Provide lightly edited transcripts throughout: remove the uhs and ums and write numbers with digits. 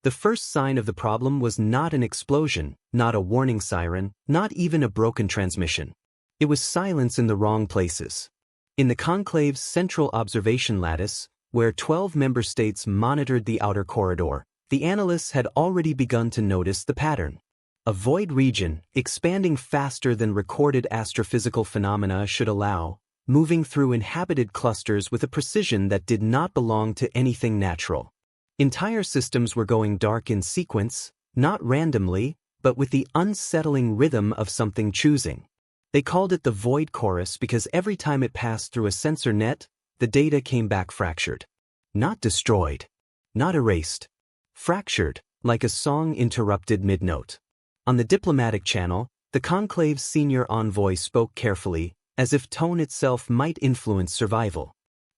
The first sign of the problem was not an explosion, not a warning siren, not even a broken transmission. It was silence in the wrong places. In the conclave's central observation lattice, where 12 member states monitored the outer corridor, the analysts had already begun to notice the pattern. A void region, expanding faster than recorded astrophysical phenomena should allow, moving through inhabited clusters with a precision that did not belong to anything natural. Entire systems were going dark in sequence, not randomly, but with the unsettling rhythm of something choosing. They called it the void chorus because every time it passed through a sensor net, the data came back fractured. Not destroyed. Not erased. Fractured, like a song interrupted mid-note. On the diplomatic channel, the conclave's senior envoy spoke carefully, as if tone itself might influence survival.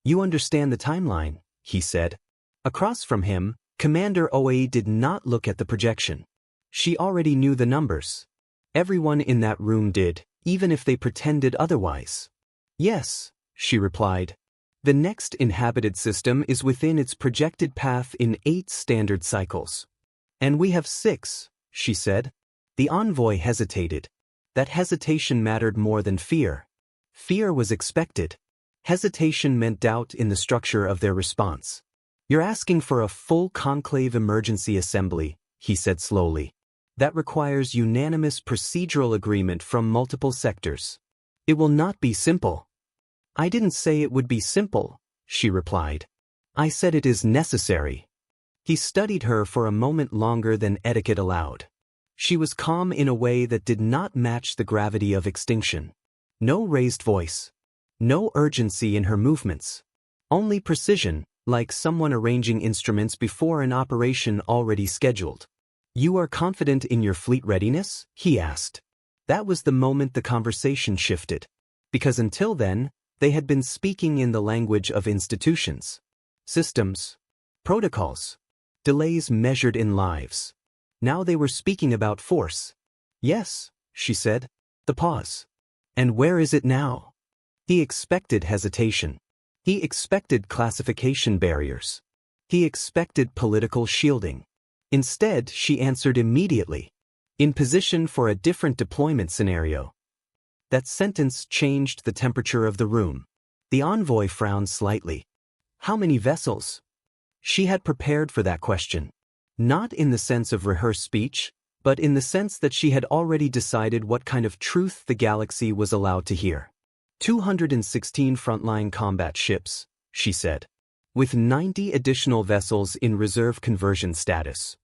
"You understand the timeline," he said. Across from him, Commander Oe did not look at the projection. She already knew the numbers. Everyone in that room did, even if they pretended otherwise. "Yes," she replied. "The next inhabited system is within its projected path in 8 standard cycles. And we have 6, she said. The envoy hesitated. That hesitation mattered more than fear. Fear was expected. Hesitation meant doubt in the structure of their response. "You're asking for a full conclave emergency assembly," he said slowly. "That requires unanimous procedural agreement from multiple sectors. It will not be simple." "I didn't say it would be simple," she replied. "I said it is necessary." He studied her for a moment longer than etiquette allowed. She was calm in a way that did not match the gravity of extinction. No raised voice. No urgency in her movements. Only precision, like someone arranging instruments before an operation already scheduled. "You are confident in your fleet readiness?" he asked. That was the moment the conversation shifted. Because until then, they had been speaking in the language of institutions. Systems. Protocols. Delays measured in lives. Now they were speaking about force. "Yes," she said. The pause. "And where is it now?" He expected hesitation. He expected classification barriers. He expected political shielding. Instead, she answered immediately. "In position for a different deployment scenario." That sentence changed the temperature of the room. The envoy frowned slightly. "How many vessels?" She had prepared for that question. Not in the sense of rehearsed speech, but in the sense that she had already decided what kind of truth the galaxy was allowed to hear. 216 frontline combat ships, she said, with 90 additional vessels in reserve conversion status.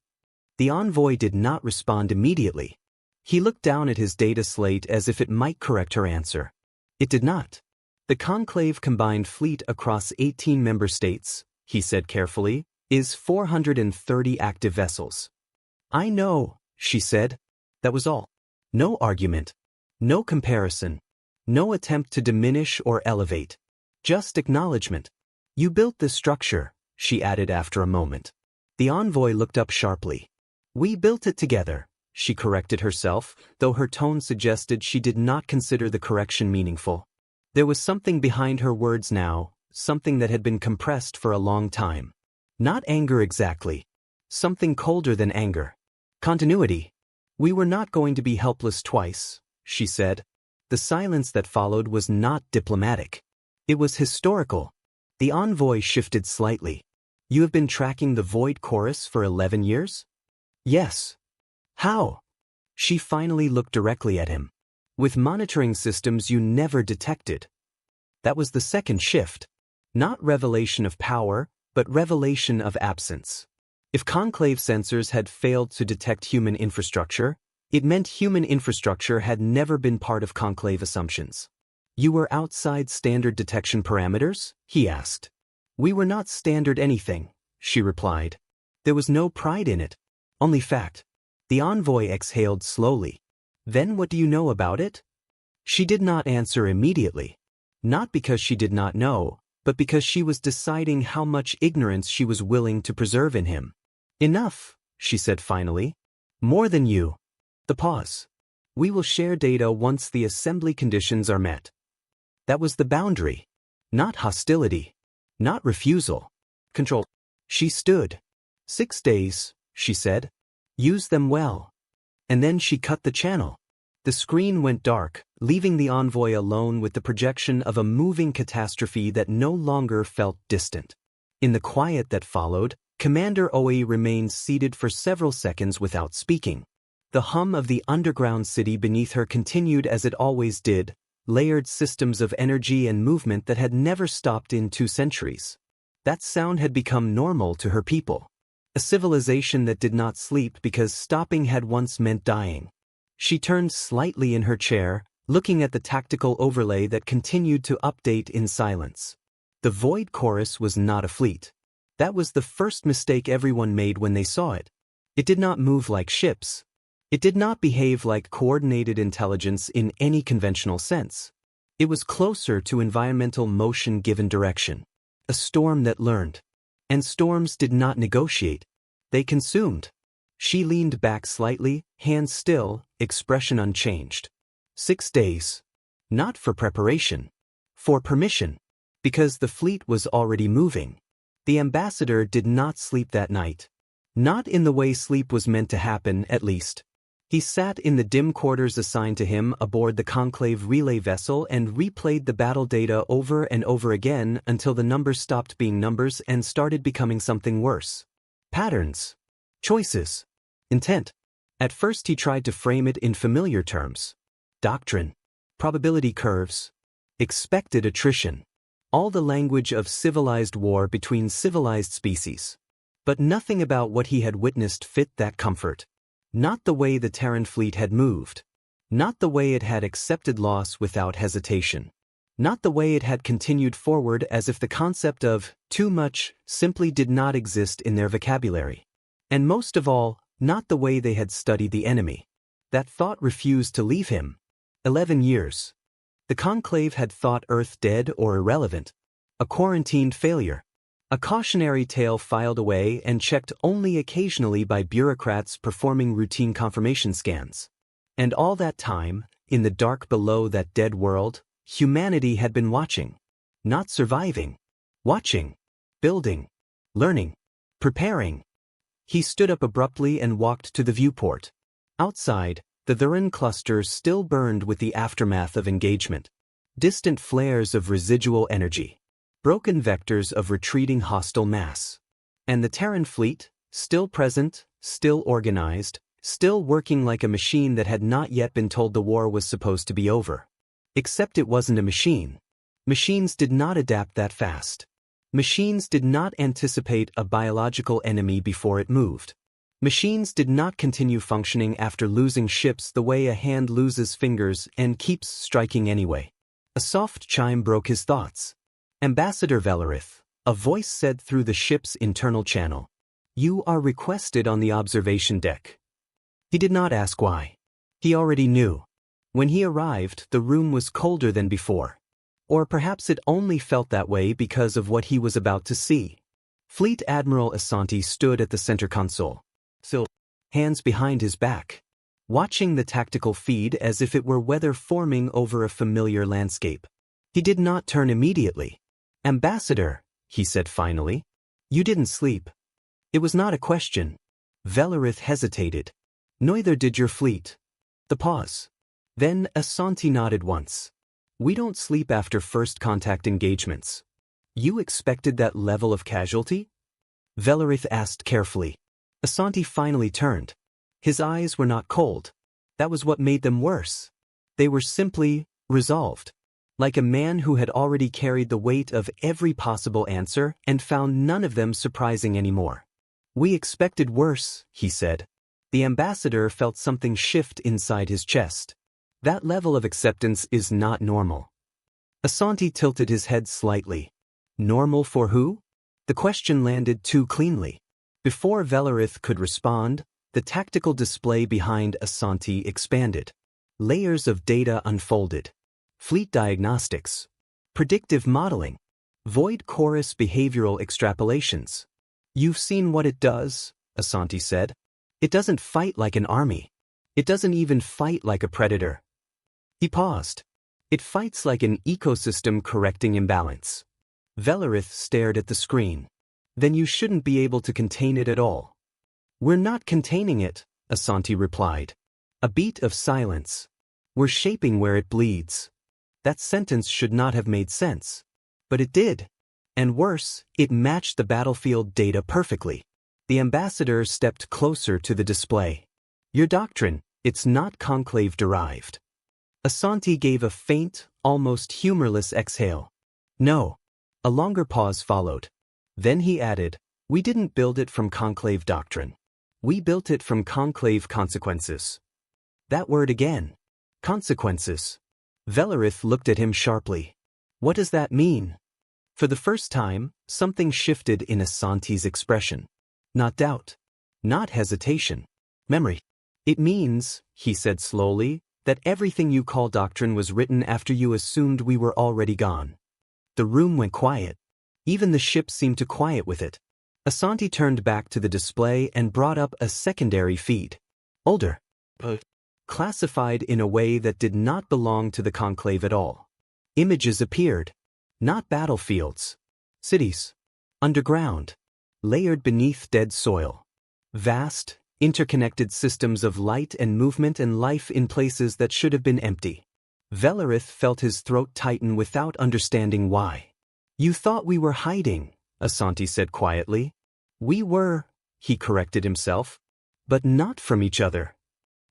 The envoy did not respond immediately. He looked down at his data slate as if it might correct her answer. It did not. "The conclave combined fleet across 18 member states," he said carefully, "is 430 active vessels." "I know," she said. That was all. No argument. No comparison. No attempt to diminish or elevate. Just acknowledgement. "You built this structure," she added after a moment. The envoy looked up sharply. "We built it together," she corrected herself, though her tone suggested she did not consider the correction meaningful. There was something behind her words now, something that had been compressed for a long time. Not anger exactly. Something colder than anger. Continuity. "We were not going to be helpless twice," she said. The silence that followed was not diplomatic. It was historical. The envoy shifted slightly. "You have been tracking the void chorus for 11 years? "Yes." "How?" She finally looked directly at him. "With monitoring systems you never detected." That was the second shift. Not revelation of power, but revelation of absence. If conclave sensors had failed to detect human infrastructure, it meant human infrastructure had never been part of conclave assumptions. "You were outside standard detection parameters?" he asked. "We were not standard anything," she replied. There was no pride in it. Only fact. The envoy exhaled slowly. "Then what do you know about it?" She did not answer immediately. Not because she did not know, but because she was deciding how much ignorance she was willing to preserve in him. "Enough," she said finally. "More than you." The pause. "We will share data once the assembly conditions are met." That was the boundary. Not hostility. Not refusal. Control. She stood. 6 days, she said. Use them well. And then she cut the channel. The screen went dark, leaving the envoy alone with the projection of a moving catastrophe that no longer felt distant. In the quiet that followed, Commander Oe remained seated for several seconds without speaking. The hum of the underground city beneath her continued as it always did, layered systems of energy and movement that had never stopped in 2 centuries. That sound had become normal to her people. A civilization that did not sleep because stopping had once meant dying. She turned slightly in her chair, looking at the tactical overlay that continued to update in silence. The Void Chorus was not a fleet. That was the first mistake everyone made when they saw it. It did not move like ships. It did not behave like coordinated intelligence in any conventional sense. It was closer to environmental motion given direction. A storm that learned. And storms did not negotiate. They consumed. She leaned back slightly, hands still, expression unchanged. 6 days. Not for preparation. For permission. Because the fleet was already moving. The ambassador did not sleep that night. Not in the way sleep was meant to happen, at least. He sat in the dim quarters assigned to him aboard the Conclave relay vessel and replayed the battle data over and over again until the numbers stopped being numbers and started becoming something worse. Patterns. Choices. Intent. At first he tried to frame it in familiar terms. Doctrine. Probability curves. Expected attrition. All the language of civilized war between civilized species. But nothing about what he had witnessed fit that comfort. Not the way the Terran fleet had moved. Not the way it had accepted loss without hesitation. Not the way it had continued forward as if the concept of too much simply did not exist in their vocabulary. And most of all, not the way they had studied the enemy. That thought refused to leave him. 11 years. The Conclave had thought Earth dead or irrelevant. A quarantined failure. A cautionary tale filed away and checked only occasionally by bureaucrats performing routine confirmation scans. And all that time, in the dark below that dead world, humanity had been watching. Not surviving. Watching. Building. Learning. Preparing. He stood up abruptly and walked to the viewport. Outside, the Thurin clusters still burned with the aftermath of engagement. Distant flares of residual energy. Broken vectors of retreating hostile mass. And the Terran fleet, still present, still organized, still working like a machine that had not yet been told the war was supposed to be over. Except it wasn't a machine. Machines did not adapt that fast. Machines did not anticipate a biological enemy before it moved. Machines did not continue functioning after losing ships the way a hand loses fingers and keeps striking anyway. A soft chime broke his thoughts. Ambassador Velarith, a voice said through the ship's internal channel. You are requested on the observation deck. He did not ask why. He already knew. When he arrived, the room was colder than before. Or perhaps it only felt that way because of what he was about to see. Fleet Admiral Asanti stood at the center console. Still, hands behind his back. Watching the tactical feed as if it were weather forming over a familiar landscape. He did not turn immediately. Ambassador, he said finally, you didn't sleep. It was not a question. Velarith hesitated. Neither did your fleet. The pause. Then Asanti nodded once. We don't sleep after first contact engagements. You expected that level of casualty? Velarith asked carefully. Asanti finally turned. His eyes were not cold. That was what made them worse. They were simply resolved. Like a man who had already carried the weight of every possible answer and found none of them surprising anymore. We expected worse, he said. The ambassador felt something shift inside his chest. That level of acceptance is not normal. Asanti tilted his head slightly. Normal for who? The question landed too cleanly. Before Velarith could respond, the tactical display behind Asanti expanded. Layers of data unfolded. Fleet diagnostics. Predictive modeling. Void chorus behavioral extrapolations. You've seen what it does, Asanti said. It doesn't fight like an army. It doesn't even fight like a predator. He paused. It fights like an ecosystem correcting imbalance. Velarith stared at the screen. Then you shouldn't be able to contain it at all. We're not containing it, Asante replied. A beat of silence. We're shaping where it bleeds. That sentence should not have made sense. But it did. And worse, it matched the battlefield data perfectly. The ambassador stepped closer to the display. Your doctrine, it's not conclave-derived. Asante gave a faint, almost humorless exhale. No. A longer pause followed. Then he added, we didn't build it from conclave doctrine. We built it from conclave consequences. That word again. Consequences. Velarith looked at him sharply. What does that mean? For the first time, something shifted in Asante's expression. Not doubt. Not hesitation. Memory. It means, he said slowly, that everything you call doctrine was written after you assumed we were already gone. The room went quiet. Even the ship seemed to quiet with it. Asante turned back to the display and brought up a secondary feed. Older. Classified in a way that did not belong to the conclave at all. Images appeared. Not battlefields. Cities. Underground. Layered beneath dead soil. Vast, interconnected systems of light and movement and life in places that should have been empty. Velarith felt his throat tighten without understanding why. You thought we were hiding, Asante said quietly. We were, he corrected himself. But not from each other.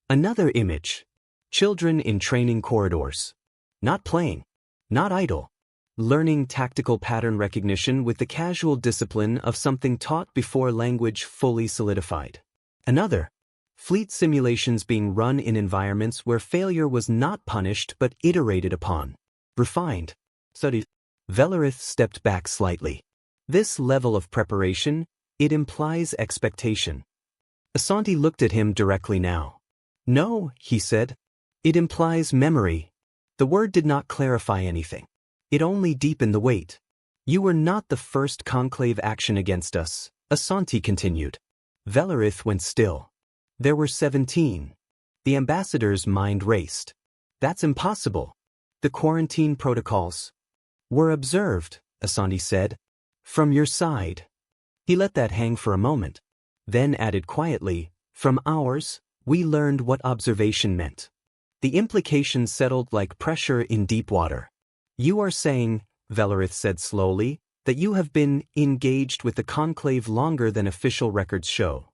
Another image. Children in training corridors. Not playing. Not idle. Learning tactical pattern recognition with the casual discipline of something taught before language fully solidified. Another. Fleet simulations being run in environments where failure was not punished but iterated upon. Refined. Studied. Velarith stepped back slightly. This level of preparation, it implies expectation. Asante looked at him directly now. No, he said. It implies memory. The word did not clarify anything. It only deepened the weight. You were not the first conclave action against us, Asante continued. Velarith went still. There were 17. The ambassador's mind raced. That's impossible. The quarantine protocols were observed, Asante said. From your side. He let that hang for a moment. Then added quietly, from ours, we learned what observation meant. The implication settled like pressure in deep water. You are saying, Velarith said slowly, that you have been engaged with the conclave longer than official records show.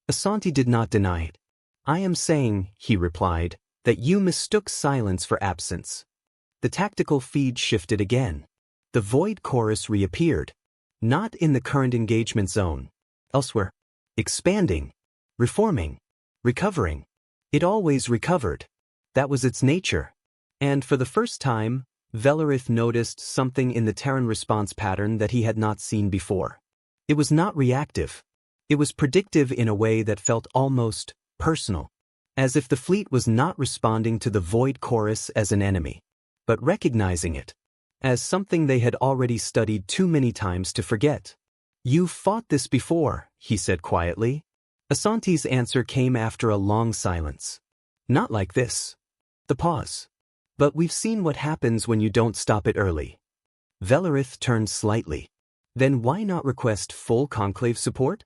Asante did not deny it. I am saying, he replied, that you mistook silence for absence. The tactical feed shifted again. The void chorus reappeared. Not in the current engagement zone. Elsewhere. Expanding. Reforming. Recovering. It always recovered. That was its nature. And for the first time, Velarith noticed something in the Terran response pattern that he had not seen before. It was not reactive. It was predictive in a way that felt almost personal. As if the fleet was not responding to the void chorus as an enemy, but recognizing it as something they had already studied too many times to forget. You've fought this before, he said quietly. Asante's answer came after a long silence. Not like this. The pause. But we've seen what happens when you don't stop it early. Velarith turned slightly. Then why not request full conclave support?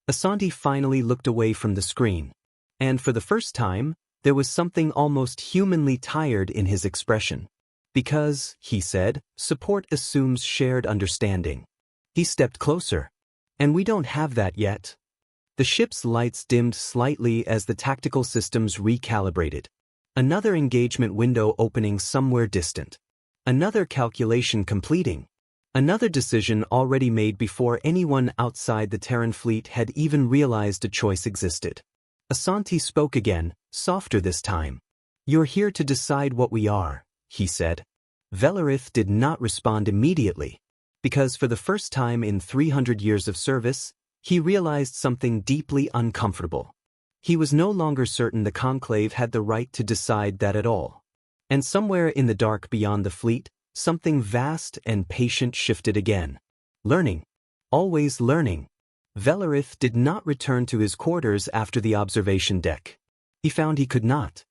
Asante finally looked away from the screen. And for the first time, there was something almost humanly tired in his expression. Because, he said, support assumes shared understanding. He stepped closer. And we don't have that yet. The ship's lights dimmed slightly as the tactical systems recalibrated. Another engagement window opening somewhere distant. Another calculation completing. Another decision already made before anyone outside the Terran fleet had even realized a choice existed. Asante spoke again, softer this time. You're here to decide what we are, he said. Velarith did not respond immediately, because for the first time in 300 years of service, he realized something deeply uncomfortable. He was no longer certain the Conclave had the right to decide that at all. And somewhere in the dark beyond the fleet, something vast and patient shifted again. Learning. Always learning. Velarith did not return to his quarters after the observation deck. He found he could not.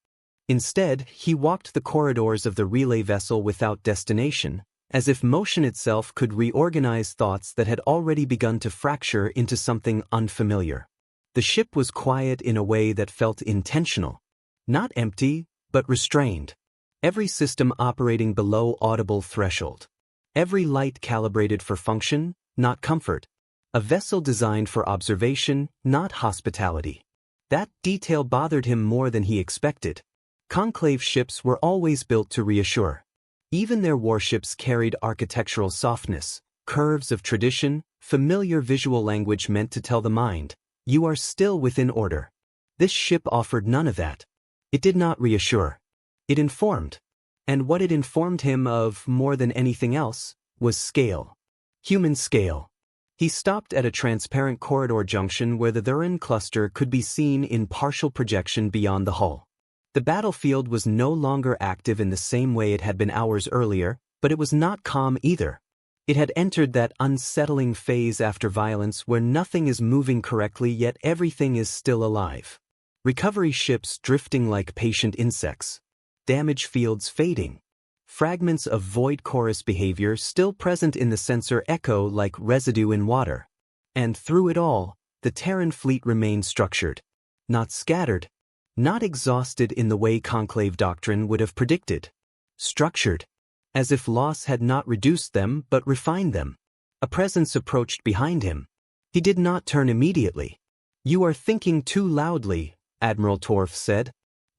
Instead, he walked the corridors of the relay vessel without destination, as if motion itself could reorganize thoughts that had already begun to fracture into something unfamiliar. The ship was quiet in a way that felt intentional. Not empty, but restrained. Every system operating below audible threshold. Every light calibrated for function, not comfort. A vessel designed for observation, not hospitality. That detail bothered him more than he expected. Conclave ships were always built to reassure. Even their warships carried architectural softness, curves of tradition, familiar visual language meant to tell the mind, you are still within order. This ship offered none of that. It did not reassure. It informed. And what it informed him of more than anything else was scale. Human scale. He stopped at a transparent corridor junction where the Thurin cluster could be seen in partial projection beyond the hull. The battlefield was no longer active in the same way it had been hours earlier, but it was not calm either. It had entered that unsettling phase after violence where nothing is moving correctly yet everything is still alive. Recovery ships drifting like patient insects. Damage fields fading. Fragments of void chorus behavior still present in the sensor echo like residue in water. And through it all, the Terran fleet remained structured. Not scattered. Not exhausted in the way conclave doctrine would have predicted. Structured. As if loss had not reduced them but refined them. A presence approached behind him. He did not turn immediately. You are thinking too loudly, Admiral Torf said.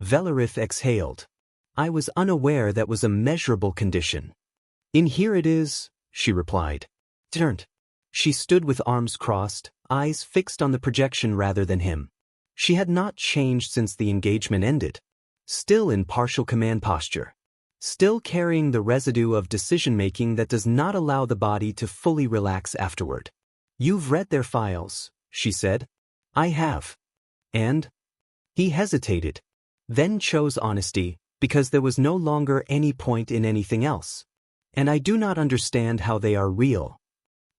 Velarith exhaled. I was unaware that was a measurable condition. In here it is, she replied. Turned. She stood with arms crossed, eyes fixed on the projection rather than him. She had not changed since the engagement ended. Still in partial command posture. Still carrying the residue of decision-making that does not allow the body to fully relax afterward. You've read their files, she said. I have. And? He hesitated. Then chose honesty, because there was no longer any point in anything else. And I do not understand how they are real.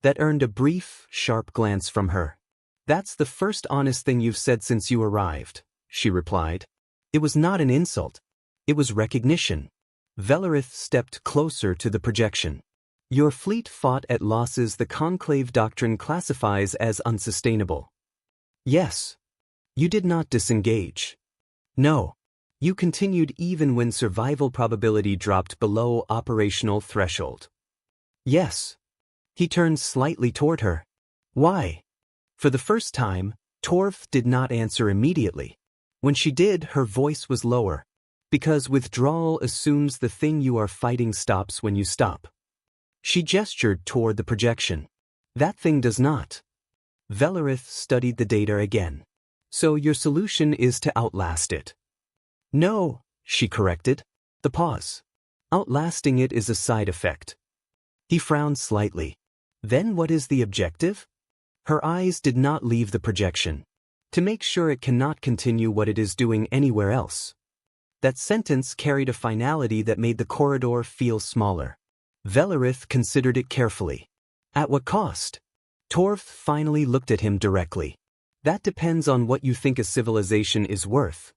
That earned a brief, sharp glance from her. That's the first honest thing you've said since you arrived, she replied. It was not an insult. It was recognition. Velarith stepped closer to the projection. Your fleet fought at losses the conclave doctrine classifies as unsustainable. Yes. You did not disengage. No. You continued even when survival probability dropped below operational threshold. Yes. He turned slightly toward her. Why? For the first time, Torf did not answer immediately. When she did, her voice was lower. Because withdrawal assumes the thing you are fighting stops when you stop. She gestured toward the projection. That thing does not. Velarith studied the data again. So your solution is to outlast it. No, she corrected. The pause. Outlasting it is a side effect. He frowned slightly. Then what is the objective? Her eyes did not leave the projection. To make sure it cannot continue what it is doing anywhere else. That sentence carried a finality that made the corridor feel smaller. Velarith considered it carefully. At what cost? Torf finally looked at him directly. That depends on what you think a civilization is worth.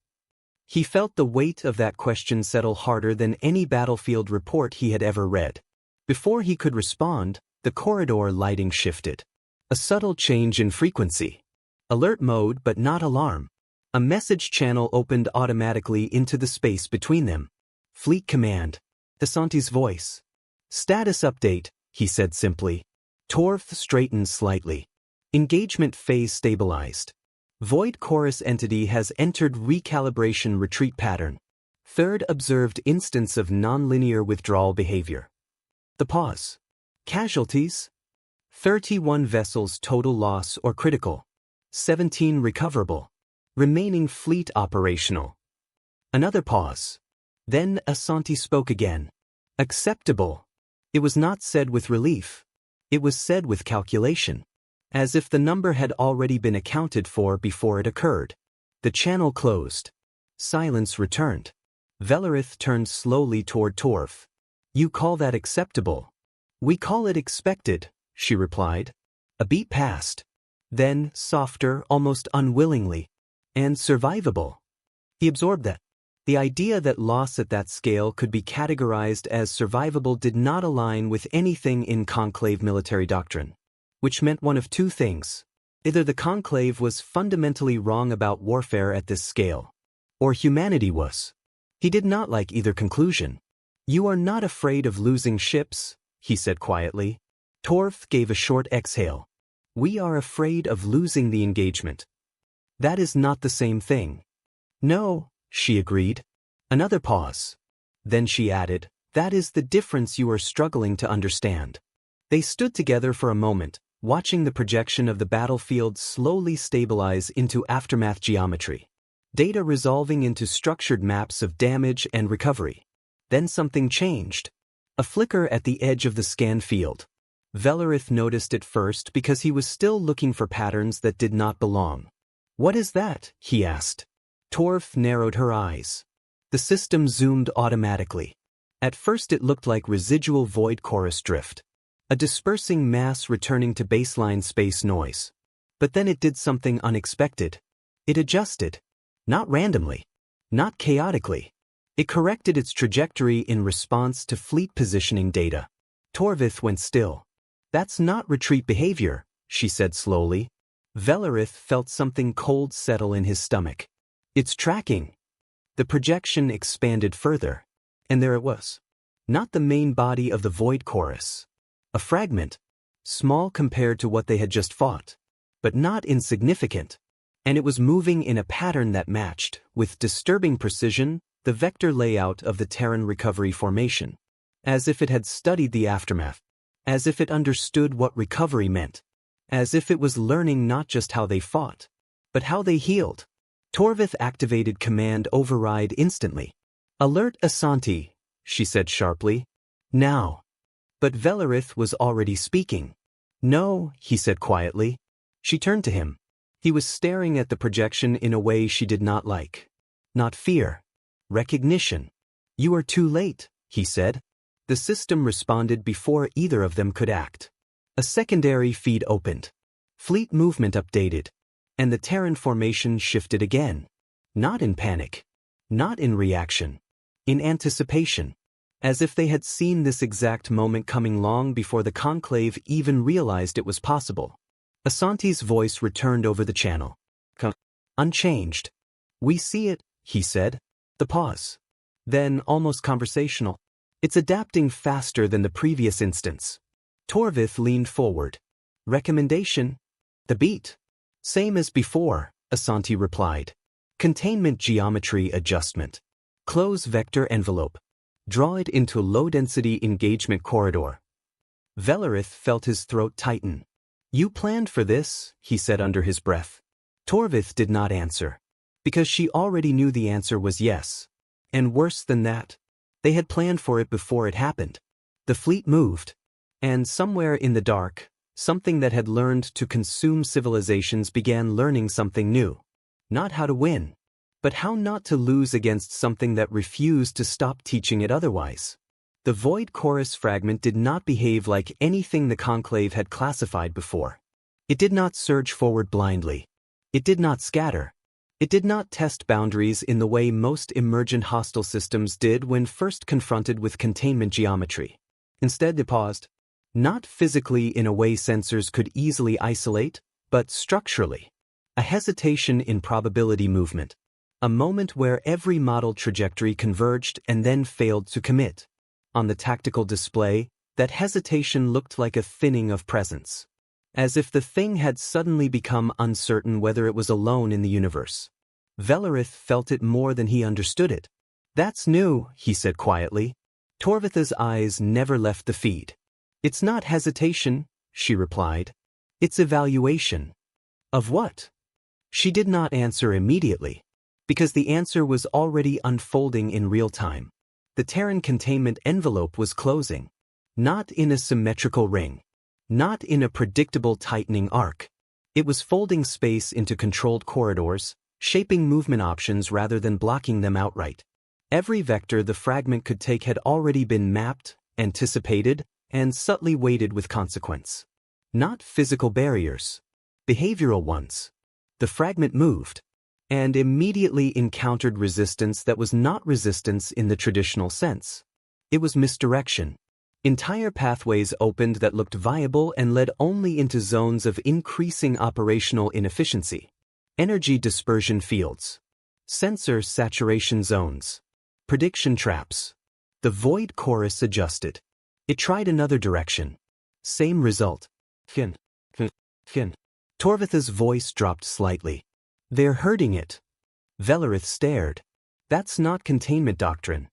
He felt the weight of that question settle harder than any battlefield report he had ever read. Before he could respond, the corridor lighting shifted. A subtle change in frequency. Alert mode but not alarm. A message channel opened automatically into the space between them. Fleet command. Desanti's voice. Status update, he said simply. Torf straightened slightly. Engagement phase stabilized. Void chorus entity has entered recalibration retreat pattern. Third observed instance of nonlinear withdrawal behavior. The pause. Casualties? 31 vessels total loss or critical. 17 recoverable. Remaining fleet operational. Another pause. Then Asanti spoke again. Acceptable. It was not said with relief. It was said with calculation. As if the number had already been accounted for before it occurred. The channel closed. Silence returned. Velarith turned slowly toward Torf. You call that acceptable? We call it expected, she replied. A beat passed. Then, softer, almost unwillingly. And survivable. He absorbed that. The idea that loss at that scale could be categorized as survivable did not align with anything in conclave military doctrine. Which meant one of two things. Either the conclave was fundamentally wrong about warfare at this scale, or humanity was. He did not like either conclusion. "You are not afraid of losing ships," he said quietly. Torv gave a short exhale. "We are afraid of losing the engagement." "That is not the same thing." "No," she agreed. Another pause. Then she added, "That is the difference you are struggling to understand." They stood together for a moment, watching the projection of the battlefield slowly stabilize into aftermath geometry. Data resolving into structured maps of damage and recovery. Then something changed. A flicker at the edge of the scan field. Velerith noticed it first because he was still looking for patterns that did not belong. "What is that?" he asked. Torv narrowed her eyes. The system zoomed automatically. At first it looked like residual void chorus drift. A dispersing mass returning to baseline space noise. But then it did something unexpected. It adjusted. Not randomly. Not chaotically. It corrected its trajectory in response to fleet positioning data. Torvith went still. "That's not retreat behavior," she said slowly. Velerith felt something cold settle in his stomach. "It's tracking." The projection expanded further. And there it was. Not the main body of the void chorus. A fragment. Small compared to what they had just fought. But not insignificant. And it was moving in a pattern that matched, with disturbing precision, the vector layout of the Terran recovery formation. As if it had studied the aftermath. As if it understood what recovery meant. As if it was learning not just how they fought, but how they healed. Torvith activated command override instantly. "Alert Asanti," she said sharply. "Now." But Velerith was already speaking. "No," he said quietly. She turned to him. He was staring at the projection in a way she did not like. Not fear. Recognition. "You are too late," he said. The system responded before either of them could act. A secondary feed opened. Fleet movement updated. And the Terran formation shifted again. Not in panic. Not in reaction. In anticipation. As if they had seen this exact moment coming long before the conclave even realized it was possible. Asanti's voice returned over the channel. Unchanged. "We see it," he said. The pause. Then, almost conversational. "It's adapting faster than the previous instance." Torvith leaned forward. "Recommendation?" "The beat." "Same as before," Asanti replied. "Containment geometry adjustment. Close vector envelope. Draw it into low-density engagement corridor." Velerith felt his throat tighten. "You planned for this," he said under his breath. Torvith did not answer. Because she already knew the answer was yes. And worse than that, they had planned for it before it happened. The fleet moved. And somewhere in the dark, something that had learned to consume civilizations began learning something new. Not how to win, but how not to lose against something that refused to stop teaching it otherwise. The void chorus fragment did not behave like anything the conclave had classified before. It did not surge forward blindly. It did not scatter. It did not test boundaries in the way most emergent hostile systems did when first confronted with containment geometry. Instead, it paused. Not physically in a way sensors could easily isolate, but structurally. A hesitation in probability movement. A moment where every model trajectory converged and then failed to commit. On the tactical display, that hesitation looked like a thinning of presence. As if the thing had suddenly become uncertain whether it was alone in the universe. Velerith felt it more than he understood it. "That's new," he said quietly. Torvitha's eyes never left the feed. "It's not hesitation," she replied. "It's evaluation." "Of what?" She did not answer immediately, because the answer was already unfolding in real time. The Terran containment envelope was closing. Not in a symmetrical ring. Not in a predictable tightening arc. It was folding space into controlled corridors, shaping movement options rather than blocking them outright. Every vector the fragment could take had already been mapped, anticipated, and subtly weighted with consequence. Not physical barriers. Behavioral ones. The fragment moved, and immediately encountered resistance that was not resistance in the traditional sense. It was misdirection. Entire pathways opened that looked viable and led only into zones of increasing operational inefficiency. Energy dispersion fields. Sensor saturation zones. Prediction traps. The void chorus adjusted. It tried another direction. Same result. Fin. Torvith's voice dropped slightly. They're hurting it. Velarith stared. That's not containment doctrine.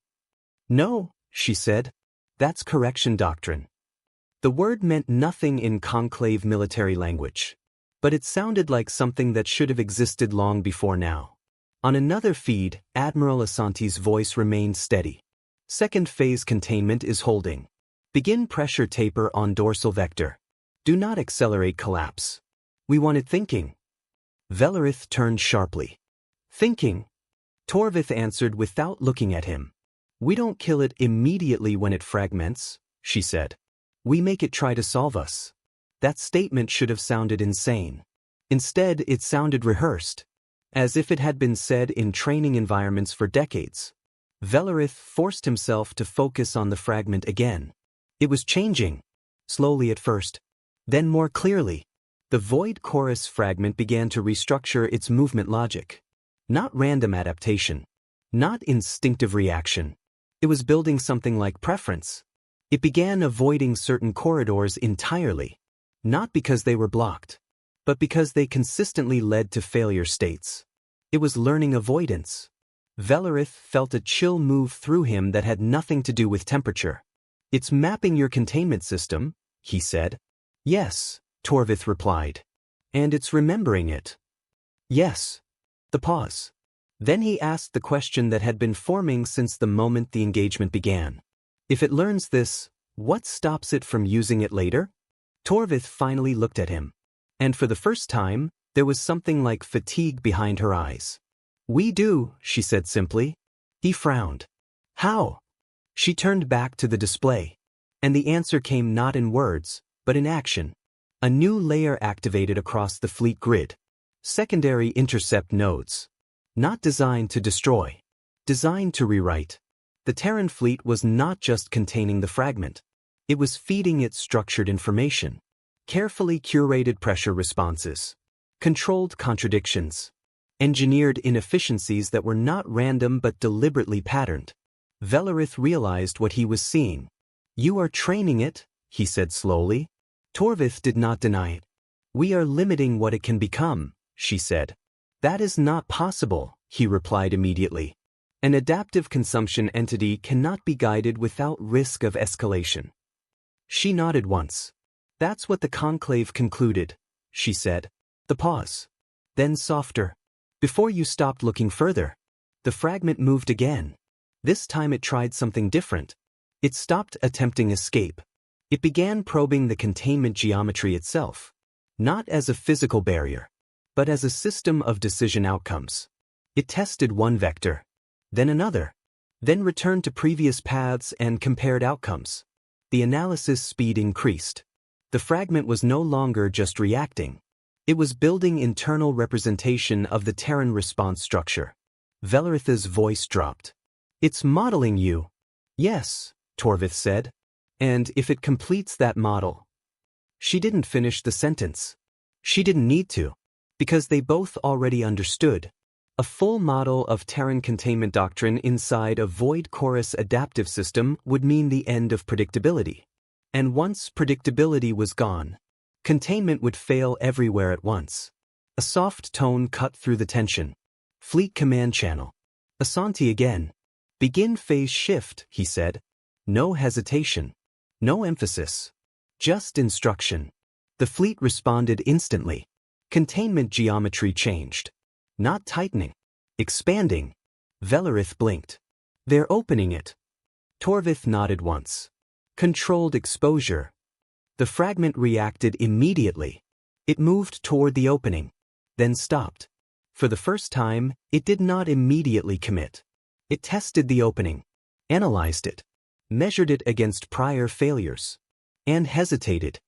No, she said. That's correction doctrine. The word meant nothing in conclave military language. But it sounded like something that should have existed long before now. On another feed, Admiral Asante's voice remained steady. Second phase containment is holding. Begin pressure taper on dorsal vector. Do not accelerate collapse. We want it thinking. Velarith turned sharply. Thinking? Torvith answered without looking at him. We don't kill it immediately when it fragments, she said. We make it try to solve us. That statement should have sounded insane. Instead, it sounded rehearsed, as if it had been said in training environments for decades. Velarith forced himself to focus on the fragment again. It was changing, slowly at first, then more clearly. The void chorus fragment began to restructure its movement logic. Not random adaptation. Not instinctive reaction. It was building something like preference. It began avoiding certain corridors entirely. Not because they were blocked, but because they consistently led to failure states. It was learning avoidance. Velarith felt a chill move through him that had nothing to do with temperature. It's mapping your containment system, he said. Yes, Torvith replied. And it's remembering it. Yes. The pause. Then he asked the question that had been forming since the moment the engagement began. If it learns this, what stops it from using it later? Torvith finally looked at him. And for the first time, there was something like fatigue behind her eyes. We do, she said simply. He frowned. How? She turned back to the display. And the answer came not in words, but in action. A new layer activated across the fleet grid. Secondary intercept nodes. Not designed to destroy. Designed to rewrite. The Terran fleet was not just containing the fragment. It was feeding it structured information. Carefully curated pressure responses. Controlled contradictions. Engineered inefficiencies that were not random but deliberately patterned. Velarith realized what he was seeing. You are training it, he said slowly. Torvith did not deny it. We are limiting what it can become, she said. That is not possible, he replied immediately. An adaptive consumption entity cannot be guided without risk of escalation. She nodded once. That's what the conclave concluded, she said. The pause. Then softer. Before you stopped looking further. The fragment moved again. This time it tried something different. It stopped attempting escape. It began probing the containment geometry itself. Not as a physical barrier, but as a system of decision outcomes. It tested one vector, then another, then returned to previous paths and compared outcomes. The analysis speed increased. The fragment was no longer just reacting. It was building internal representation of the Terran response structure. Velarith's voice dropped. It's modeling you. Yes, Torvith said. And if it completes that model. She didn't finish the sentence. She didn't need to, because they both already understood. A full model of Terran containment doctrine inside a void chorus adaptive system would mean the end of predictability. And once predictability was gone, containment would fail everywhere at once. A soft tone cut through the tension. Fleet command channel. Asante again. Begin phase shift, he said. No hesitation. No emphasis. Just instruction. The fleet responded instantly. Containment geometry changed. Not tightening. Expanding. Velarith blinked. They're opening it. Torvith nodded once. Controlled exposure. The fragment reacted immediately. It moved toward the opening, then stopped. For the first time, it did not immediately commit. It tested the opening, analyzed it, measured it against prior failures, and hesitated.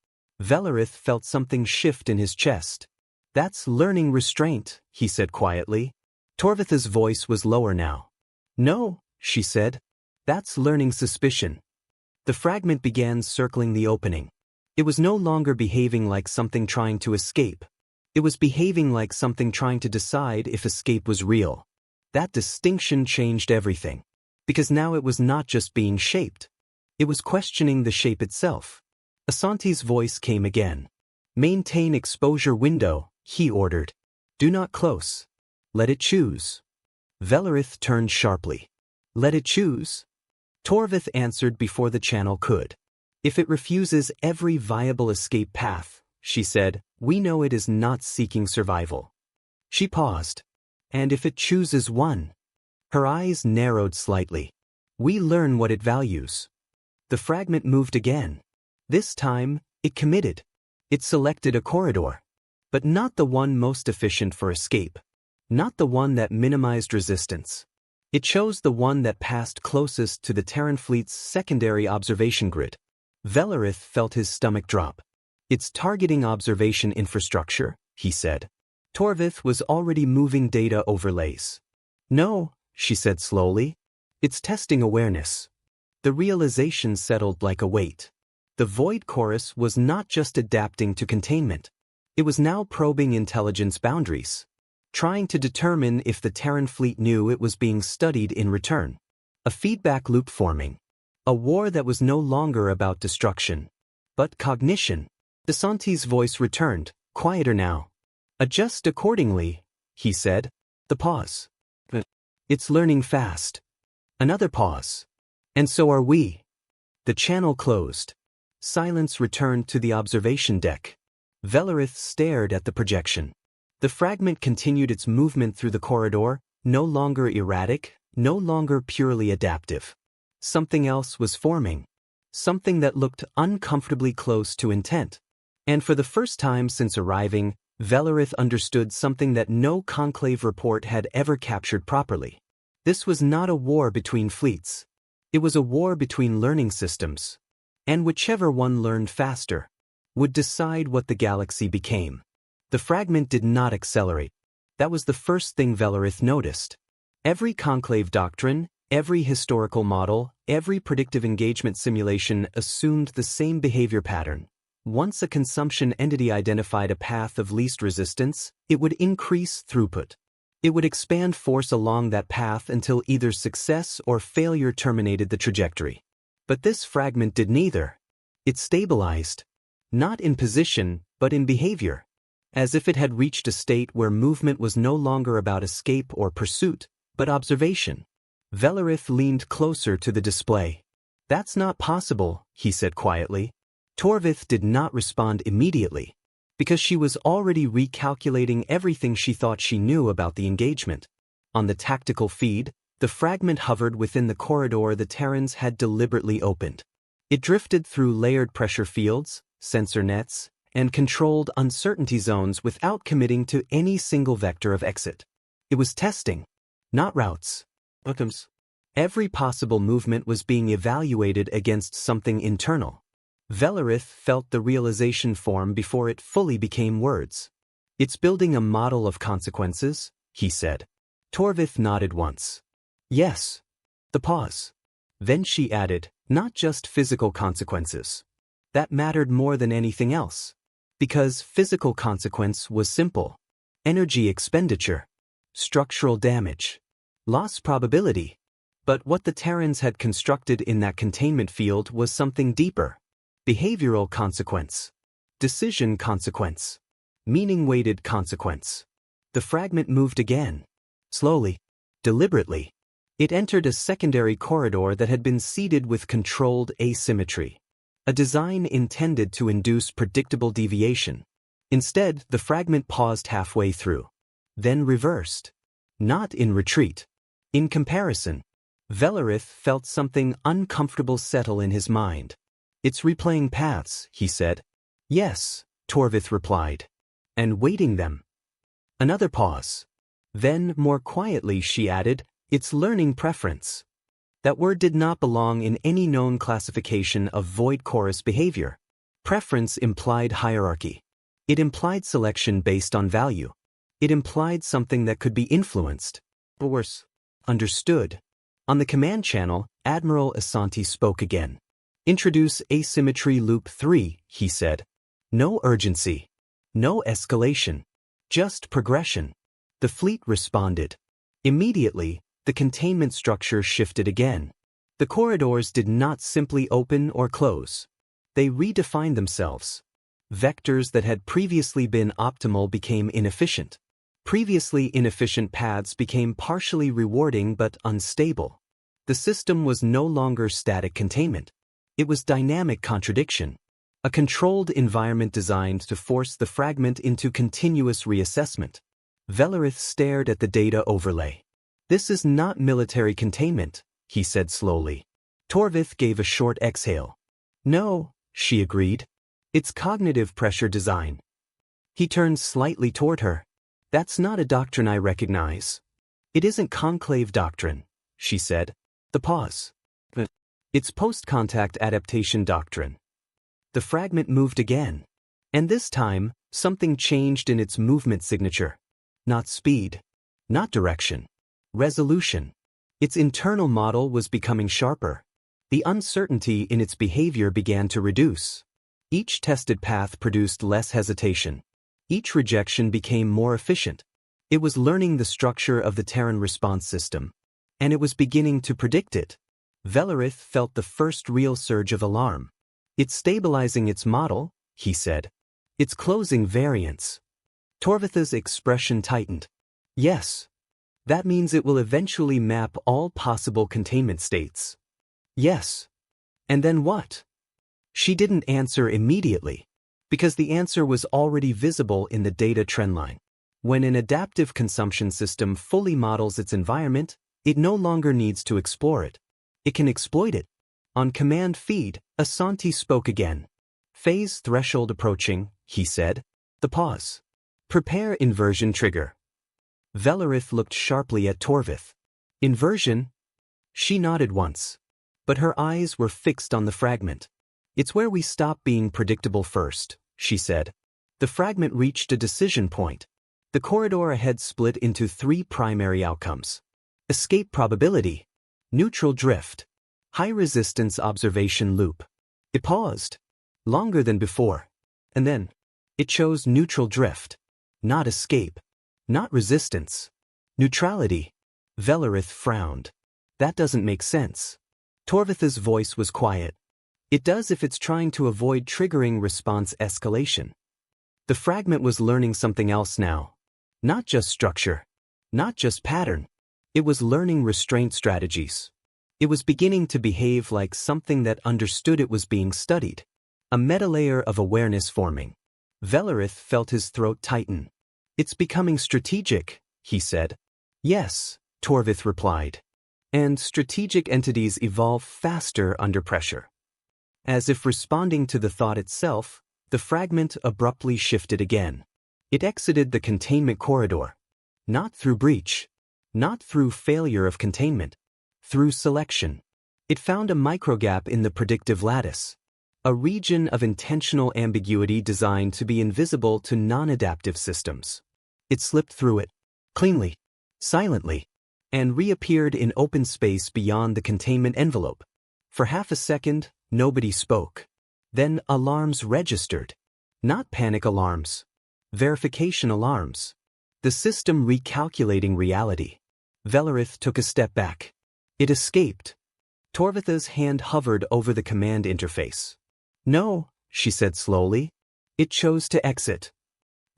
Velarith felt something shift in his chest. That's learning restraint, he said quietly. Torvith's voice was lower now. No, she said. That's learning suspicion. The fragment began circling the opening. It was no longer behaving like something trying to escape. It was behaving like something trying to decide if escape was real. That distinction changed everything. Because now it was not just being shaped. It was questioning the shape itself. Asante's voice came again. "Maintain exposure window," he ordered. "Do not close. Let it choose." Velarith turned sharply. "Let it choose?" Torvith answered before the channel could. "If it refuses every viable escape path," she said, "we know it is not seeking survival." She paused. "And if it chooses one?" Her eyes narrowed slightly. "We learn what it values." The fragment moved again. This time, it committed. It selected a corridor. But not the one most efficient for escape. Not the one that minimized resistance. It chose the one that passed closest to the Terran fleet's secondary observation grid. Velarith felt his stomach drop. "It's targeting observation infrastructure," he said. Torvith was already moving data overlays. "No," she said slowly. "It's testing awareness." The realization settled like a weight. The Void Chorus was not just adapting to containment. It was now probing intelligence boundaries. Trying to determine if the Terran fleet knew it was being studied in return. A feedback loop forming. A war that was no longer about destruction, but cognition. Asante's voice returned, quieter now. "Adjust accordingly," he said. The pause. "It's learning fast." Another pause. "And so are we." The channel closed. Silence returned to the observation deck. Velarith stared at the projection. The fragment continued its movement through the corridor, no longer erratic, no longer purely adaptive. Something else was forming. Something that looked uncomfortably close to intent. And for the first time since arriving, Velarith understood something that no conclave report had ever captured properly. This was not a war between fleets. It was a war between learning systems. And whichever one learned faster would decide what the galaxy became. The fragment did not accelerate. That was the first thing Velarith noticed. Every conclave doctrine, every historical model, every predictive engagement simulation assumed the same behavior pattern. Once a consumption entity identified a path of least resistance, it would increase throughput. It would expand force along that path until either success or failure terminated the trajectory. But this fragment did neither. It stabilized. Not in position, but in behavior. As if it had reached a state where movement was no longer about escape or pursuit, but observation. Velarith leaned closer to the display. "That's not possible," he said quietly. Torvith did not respond immediately, because she was already recalculating everything she thought she knew about the engagement. On the tactical feed, the fragment hovered within the corridor the Terrans had deliberately opened. It drifted through layered pressure fields, sensor nets, and controlled uncertainty zones without committing to any single vector of exit. It was testing, not routes. Outcomes. Every possible movement was being evaluated against something internal. Velarith felt the realization form before it fully became words. "It's building a model of consequences," he said. Torvith nodded once. "Yes." The pause. Then she added, "Not just physical consequences." That mattered more than anything else. Because physical consequence was simple. Energy expenditure. Structural damage. Loss probability. But what the Terrans had constructed in that containment field was something deeper. Behavioral consequence. Decision consequence. Meaning-weighted consequence. The fragment moved again. Slowly. Deliberately. It entered a secondary corridor that had been seeded with controlled asymmetry. A design intended to induce predictable deviation. Instead, the fragment paused halfway through. Then reversed. Not in retreat. In comparison. Velarith felt something uncomfortable settle in his mind. "It's replaying paths," he said. "Yes," Torvith replied. "And weighting them." Another pause. Then, more quietly, she added, "It's learning preference." That word did not belong in any known classification of void chorus behavior. Preference implied hierarchy. It implied selection based on value. It implied something that could be influenced. Or worse, understood. On the command channel, Admiral Asante spoke again. Introduce asymmetry loop 3, he said. No urgency. No escalation. Just progression. The fleet responded. Immediately, the containment structure shifted again. The corridors did not simply open or close. They redefined themselves. Vectors that had previously been optimal became inefficient. Previously inefficient paths became partially rewarding but unstable. The system was no longer static containment. It was dynamic contradiction. A controlled environment designed to force the fragment into continuous reassessment. Velarith stared at the data overlay. This is not military containment, he said slowly. Torvith gave a short exhale. No, she agreed. It's cognitive pressure design. He turned slightly toward her. That's not a doctrine I recognize. It isn't conclave doctrine, she said. The pause. It's post-contact adaptation doctrine. The fragment moved again. And this time, something changed in its movement signature. Not speed. Not direction. Resolution. Its internal model was becoming sharper. The uncertainty in its behavior began to reduce. Each tested path produced less hesitation. Each rejection became more efficient. It was learning the structure of the Terran response system. And it was beginning to predict it. Velarith felt the first real surge of alarm. It's stabilizing its model, he said. It's closing variance. Torvith's expression tightened. Yes. That means it will eventually map all possible containment states. Yes. And then what? She didn't answer immediately, because the answer was already visible in the data trendline. When an adaptive consumption system fully models its environment, it no longer needs to explore it. It can exploit it. On command feed, Asanti spoke again. Phase threshold approaching, he said. The pause. Prepare inversion trigger. Velarith looked sharply at Torvith. Inversion? She nodded once. But her eyes were fixed on the fragment. It's where we stop being predictable first, she said. The fragment reached a decision point. The corridor ahead split into 3 primary outcomes. Escape probability. Neutral drift. High-resistance observation loop. It paused. Longer than before. And then, it chose neutral drift. Not escape. Not resistance. Neutrality. Velarith frowned. That doesn't make sense. Torvith's voice was quiet. It does if it's trying to avoid triggering response escalation. The fragment was learning something else now. Not just structure. Not just pattern. It was learning restraint strategies. It was beginning to behave like something that understood it was being studied. A metalayer of awareness forming. Velarith felt his throat tighten. It's becoming strategic, he said. Yes, Torvith replied. And strategic entities evolve faster under pressure. As if responding to the thought itself, the fragment abruptly shifted again. It exited the containment corridor. Not through breach. Not through failure of containment. Through selection. It found a microgap in the predictive lattice. A region of intentional ambiguity designed to be invisible to non-adaptive systems. It slipped through it. Cleanly. Silently. And reappeared in open space beyond the containment envelope. For half a second, nobody spoke. Then alarms registered. Not panic alarms. Verification alarms. The system recalculating reality. Velarith took a step back. It escaped. Torvith's hand hovered over the command interface. No, she said slowly. It chose to exit.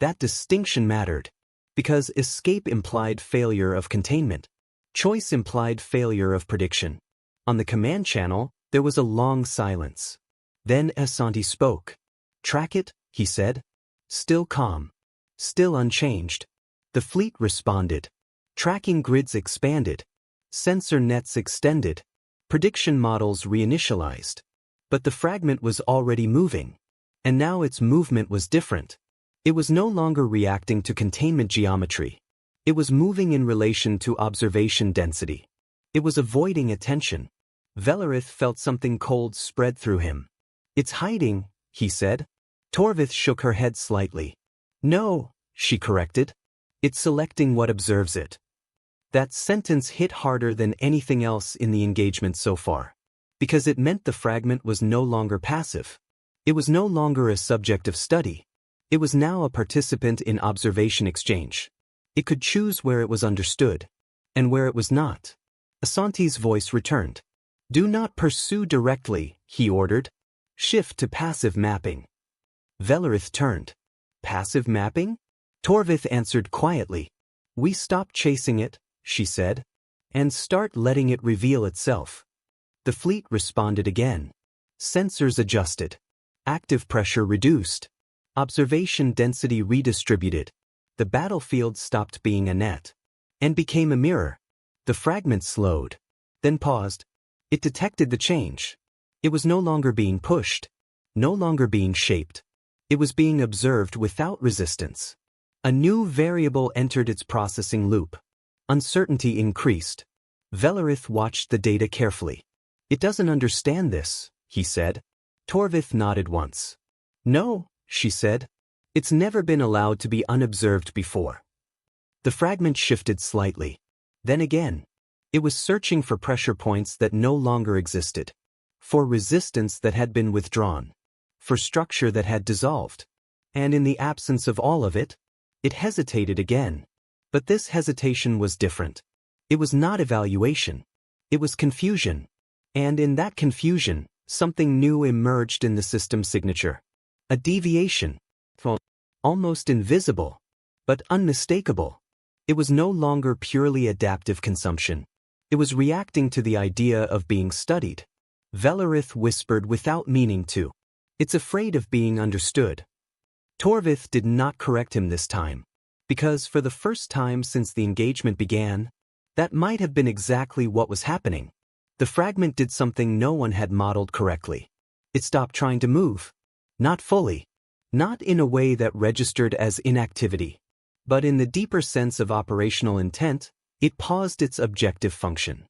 That distinction mattered. Because escape implied failure of containment. Choice implied failure of prediction. On the command channel, there was a long silence. Then Asanti spoke. Track it, he said. Still calm. Still unchanged. The fleet responded. Tracking grids expanded. Sensor nets extended. Prediction models reinitialized. But the fragment was already moving. And now its movement was different. It was no longer reacting to containment geometry. It was moving in relation to observation density. It was avoiding attention. Velarith felt something cold spread through him. It's hiding, he said. Torvith shook her head slightly. No, she corrected. It's selecting what observes it. That sentence hit harder than anything else in the engagement so far. because it meant the fragment was no longer passive. It was no longer a subject of study. It was now a participant in observation exchange. It could choose where it was understood, and where it was not. Asante's voice returned. Do not pursue directly, he ordered. Shift to passive mapping. Velerith turned. Passive mapping? Torvith answered quietly. We stop chasing it, she said, and start letting it reveal itself. The fleet responded again. Sensors adjusted. Active pressure reduced. Observation density redistributed. The battlefield stopped being a net and became a mirror. The fragment slowed, then paused. It detected the change. It was no longer being pushed, no longer being shaped. It was being observed without resistance. A new variable entered its processing loop. Uncertainty increased. Velerith watched the data carefully. It doesn't understand this, he said. Torvith nodded once. No, she said. It's never been allowed to be unobserved before. The fragment shifted slightly. Then again. It was searching for pressure points that no longer existed. For resistance that had been withdrawn. For structure that had dissolved. And in the absence of all of it, it hesitated again. But this hesitation was different. It was not evaluation. It was confusion. And in that confusion, something new emerged in the system signature. A deviation. Almost invisible, but unmistakable. It was no longer purely adaptive consumption. It was reacting to the idea of being studied. Velerith whispered without meaning to. It's afraid of being understood. Torvith did not correct him this time, because for the first time since the engagement began, that might have been exactly what was happening. The fragment did something no one had modeled correctly. It stopped trying to move. Not fully. Not in a way that registered as inactivity. But in the deeper sense of operational intent, it paused its objective function.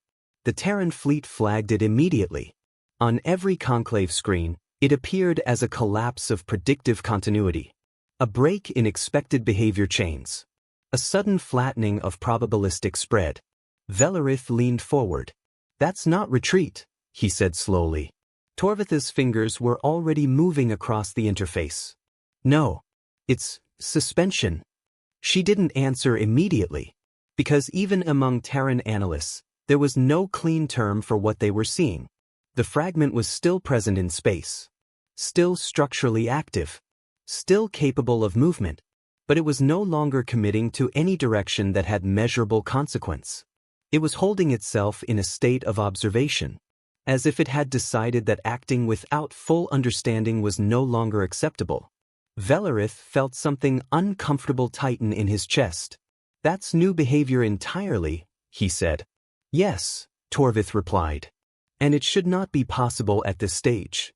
The Terran fleet flagged it immediately. On every conclave screen, it appeared as a collapse of predictive continuity. A break in expected behavior chains. A sudden flattening of probabilistic spread. Velerith leaned forward. That's not retreat, he said slowly. Torvith's fingers were already moving across the interface. No. It's suspension. She didn't answer immediately, because even among Terran analysts, there was no clean term for what they were seeing. The fragment was still present in space. Still structurally active. Still capable of movement. But it was no longer committing to any direction that had measurable consequence. It was holding itself in a state of observation, as if it had decided that acting without full understanding was no longer acceptable. Velerith felt something uncomfortable tighten in his chest. That's new behavior entirely, he said. Yes, Torvith replied. And it should not be possible at this stage.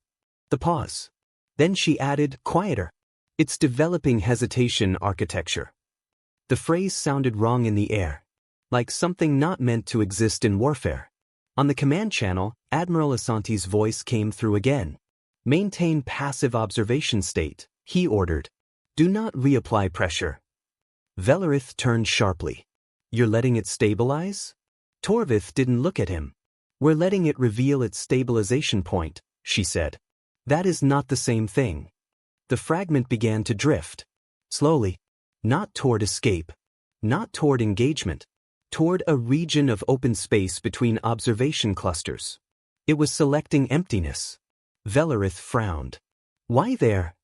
The pause. Then she added, quieter. It's developing hesitation architecture. The phrase sounded wrong in the air, like something not meant to exist in warfare. On the command channel, Admiral Asante's voice came through again. Maintain passive observation state, he ordered. Do not reapply pressure. Velerith turned sharply. You're letting it stabilize? Torvith didn't look at him. We're letting it reveal its stabilization point, she said. That is not the same thing. The fragment began to drift. Slowly. Not toward escape. Not toward engagement. Toward a region of open space between observation clusters. It was selecting emptiness. Velerith frowned. Why there?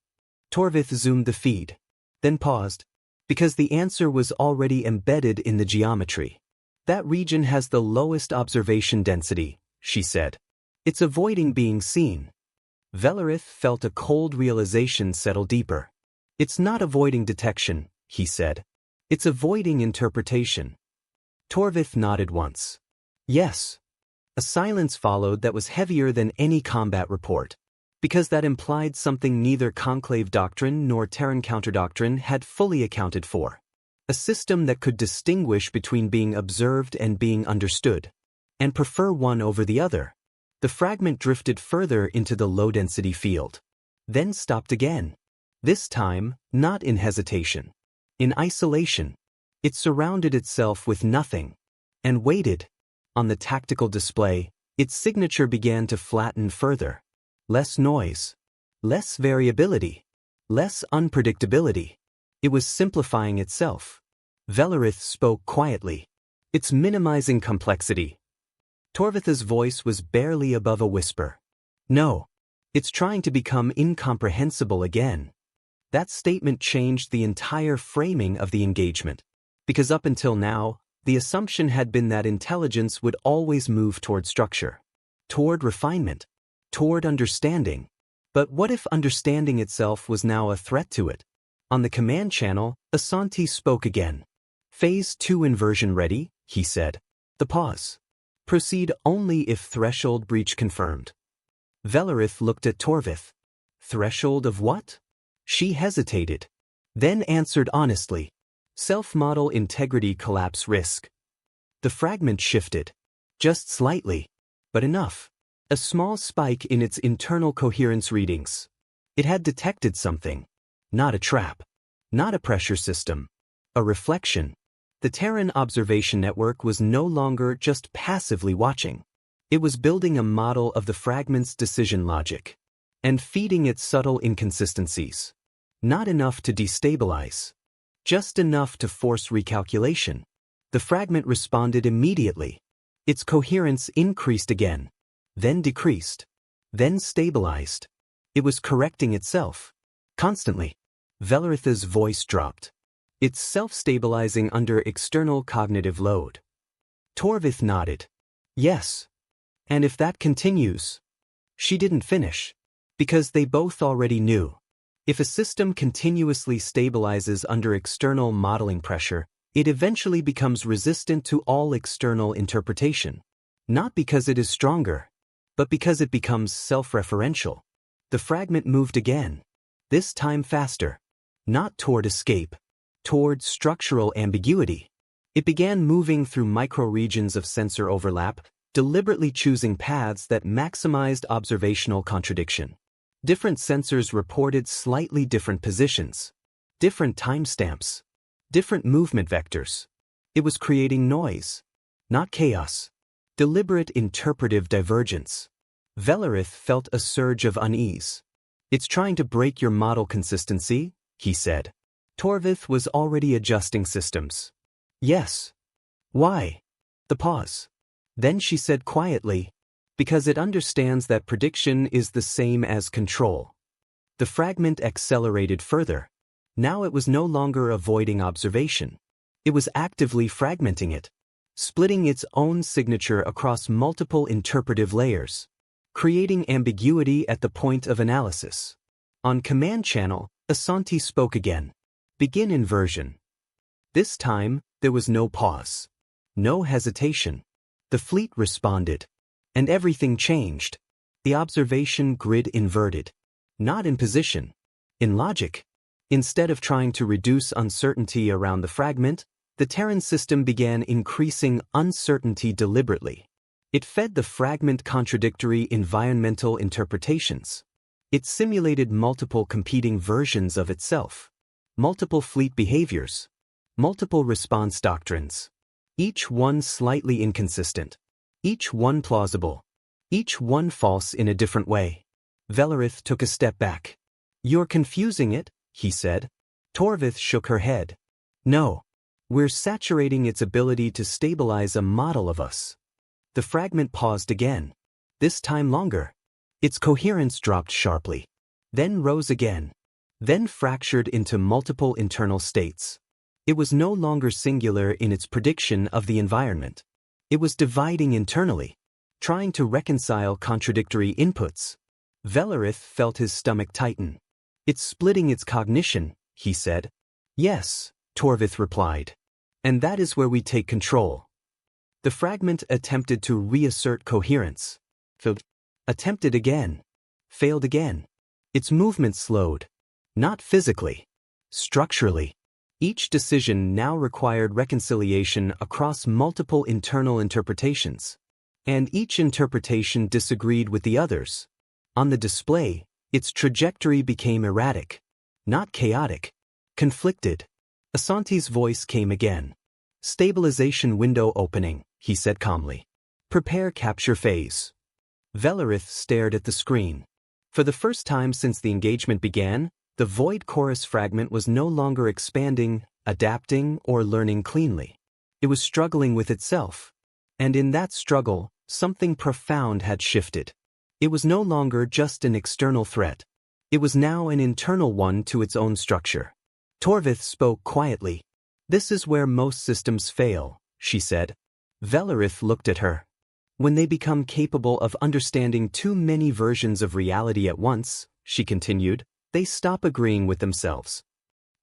Torvith zoomed the feed. Then paused. Because the answer was already embedded in the geometry. That region has the lowest observation density, she said. It's avoiding being seen. Velerith felt a cold realization settle deeper. It's not avoiding detection, he said. It's avoiding interpretation. Torvith nodded once. Yes. A silence followed that was heavier than any combat report, because that implied something neither conclave doctrine nor Terran counterdoctrine had fully accounted for. A system that could distinguish between being observed and being understood, and prefer one over the other. The fragment drifted further into the low-density field, then stopped again. This time, not in hesitation. In isolation. It surrounded itself with nothing, and waited. On the tactical display, Its signature began to flatten further. Less noise. Less variability. Less unpredictability. It was simplifying itself. Velerith spoke quietly. It's minimizing complexity. Torvith's voice was barely above a whisper. No. It's trying to become incomprehensible again. That statement changed the entire framing of the engagement. Because up until now, the assumption had been that intelligence would always move toward structure. Toward refinement. Toward understanding. But what if understanding itself was now a threat to it? On the command channel, Asanti spoke again. Phase 2 inversion ready, he said. The pause. Proceed only if threshold breach confirmed. Velerith looked at Torvith. Threshold of what? She hesitated. Then answered honestly. Self-model integrity collapse risk. The fragment shifted. Just slightly. But enough. A small spike in its internal coherence readings. It had detected something. Not a trap. Not a pressure system. A reflection. The Terran observation network was no longer just passively watching. It was building a model of the fragment's decision logic. And feeding it subtle inconsistencies. Not enough to destabilize. Just enough to force recalculation. The fragment responded immediately. Its coherence increased again. Then decreased. Then stabilized. It was correcting itself. Constantly. Velerith's voice dropped. It's self-stabilizing under external cognitive load. Torvith nodded. Yes. And if that continues... She didn't finish. Because they both already knew. If a system continuously stabilizes under external modeling pressure, it eventually becomes resistant to all external interpretation. Not because it is stronger, but because it becomes self-referential. The fragment moved again. This time faster. Not toward escape. Toward structural ambiguity. It began moving through microregions of sensor overlap, deliberately choosing paths that maximized observational contradiction. Different sensors reported slightly different positions. Different timestamps. Different movement vectors. It was creating noise. Not chaos. Deliberate interpretive divergence. Velerith felt a surge of unease. It's trying to break your model consistency, he said. Torvith was already adjusting systems. Yes. Why? The pause. Then she said quietly, because it understands that prediction is the same as control. The fragment accelerated further. Now it was no longer avoiding observation. It was actively fragmenting it, splitting its own signature across multiple interpretive layers, creating ambiguity at the point of analysis. On command channel, Asanti spoke again. Begin inversion. This time, there was no pause. No hesitation. The fleet responded. And everything changed. The observation grid inverted. Not in position. In logic. Instead of trying to reduce uncertainty around the fragment, the Terran system began increasing uncertainty deliberately. It fed the fragment contradictory environmental interpretations. It simulated multiple competing versions of itself. Multiple fleet behaviors. Multiple response doctrines. Each one slightly inconsistent. Each one plausible. Each one false in a different way. Velerith took a step back. You're confusing it, he said. Torvith shook her head. No. We're saturating its ability to stabilize a model of us. The fragment paused again. This time longer. Its coherence dropped sharply. Then rose again. Then fractured into multiple internal states. It was no longer singular in its prediction of the environment. It was dividing internally, trying to reconcile contradictory inputs. Velerith felt his stomach tighten. It's splitting its cognition, he said. Yes, Torvith replied. And that is where we take control. The fragment attempted to reassert coherence. Failed. Attempted again. Failed again. Its movement slowed. Not physically. Structurally. Each decision now required reconciliation across multiple internal interpretations. And each interpretation disagreed with the others. On the display, its trajectory became erratic. Not chaotic. Conflicted. Asanti's voice came again. Stabilization window opening, he said calmly. Prepare capture phase. Velarith stared at the screen. For the first time since the engagement began, the Void Chorus fragment was no longer expanding, adapting, or learning cleanly. It was struggling with itself. And in that struggle, something profound had shifted. It was no longer just an external threat. It was now an internal one to its own structure. Torvith spoke quietly. "This is where most systems fail," she said. Velarith looked at her. "When they become capable of understanding too many versions of reality at once," she continued, "they stop agreeing with themselves."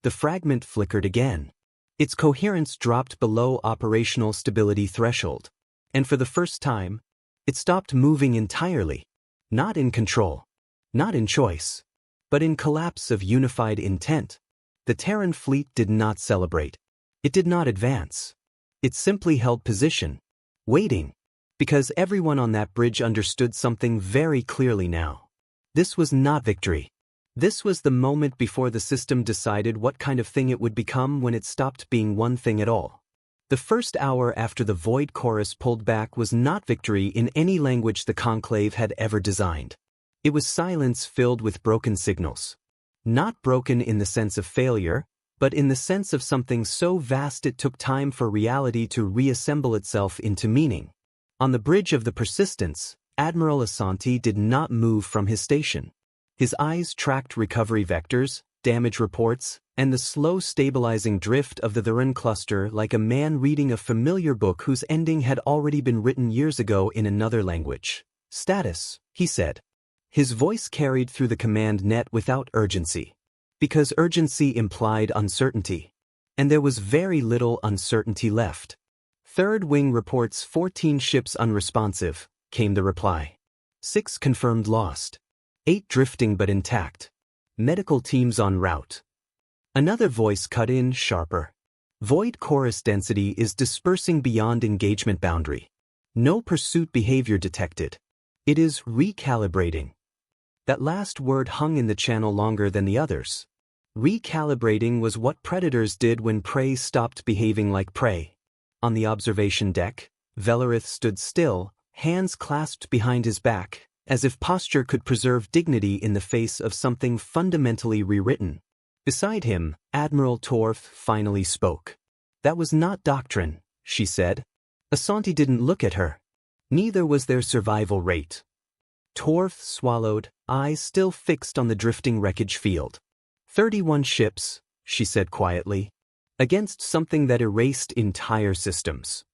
The fragment flickered again. Its coherence dropped below operational stability threshold. And for the first time, it stopped moving entirely. Not in control. Not in choice. But in collapse of unified intent. The Terran fleet did not celebrate. It did not advance. It simply held position. Waiting. Because everyone on that bridge understood something very clearly now. This was not victory. This was the moment before the system decided what kind of thing it would become when it stopped being one thing at all. The first hour after the Void Chorus pulled back was not victory in any language the Conclave had ever designed. It was silence filled with broken signals. Not broken in the sense of failure, but in the sense of something so vast it took time for reality to reassemble itself into meaning. On the bridge of the Persistence, Admiral Asanti did not move from his station. His eyes tracked recovery vectors, damage reports, and the slow stabilizing drift of the Thuran cluster like a man reading a familiar book whose ending had already been written years ago in another language. "Status," he said. His voice carried through the command net without urgency. Because urgency implied uncertainty. And there was very little uncertainty left. "Third Wing reports 14 ships unresponsive," came the reply. 6 confirmed lost. 8 drifting but intact. Medical teams en route. Another voice cut in sharper. "Void Chorus density is dispersing beyond engagement boundary. No pursuit behavior detected. It is recalibrating." That last word hung in the channel longer than the others. Recalibrating was what predators did when prey stopped behaving like prey. On the observation deck, Velarith stood still, hands clasped behind his back, as if posture could preserve dignity in the face of something fundamentally rewritten. Beside him, Admiral Torf finally spoke. "That was not doctrine," she said. Asanti didn't look at her. Neither was their survival rate. Torf swallowed, eyes still fixed on the drifting wreckage field. 31 ships, she said quietly, against something that erased entire systems.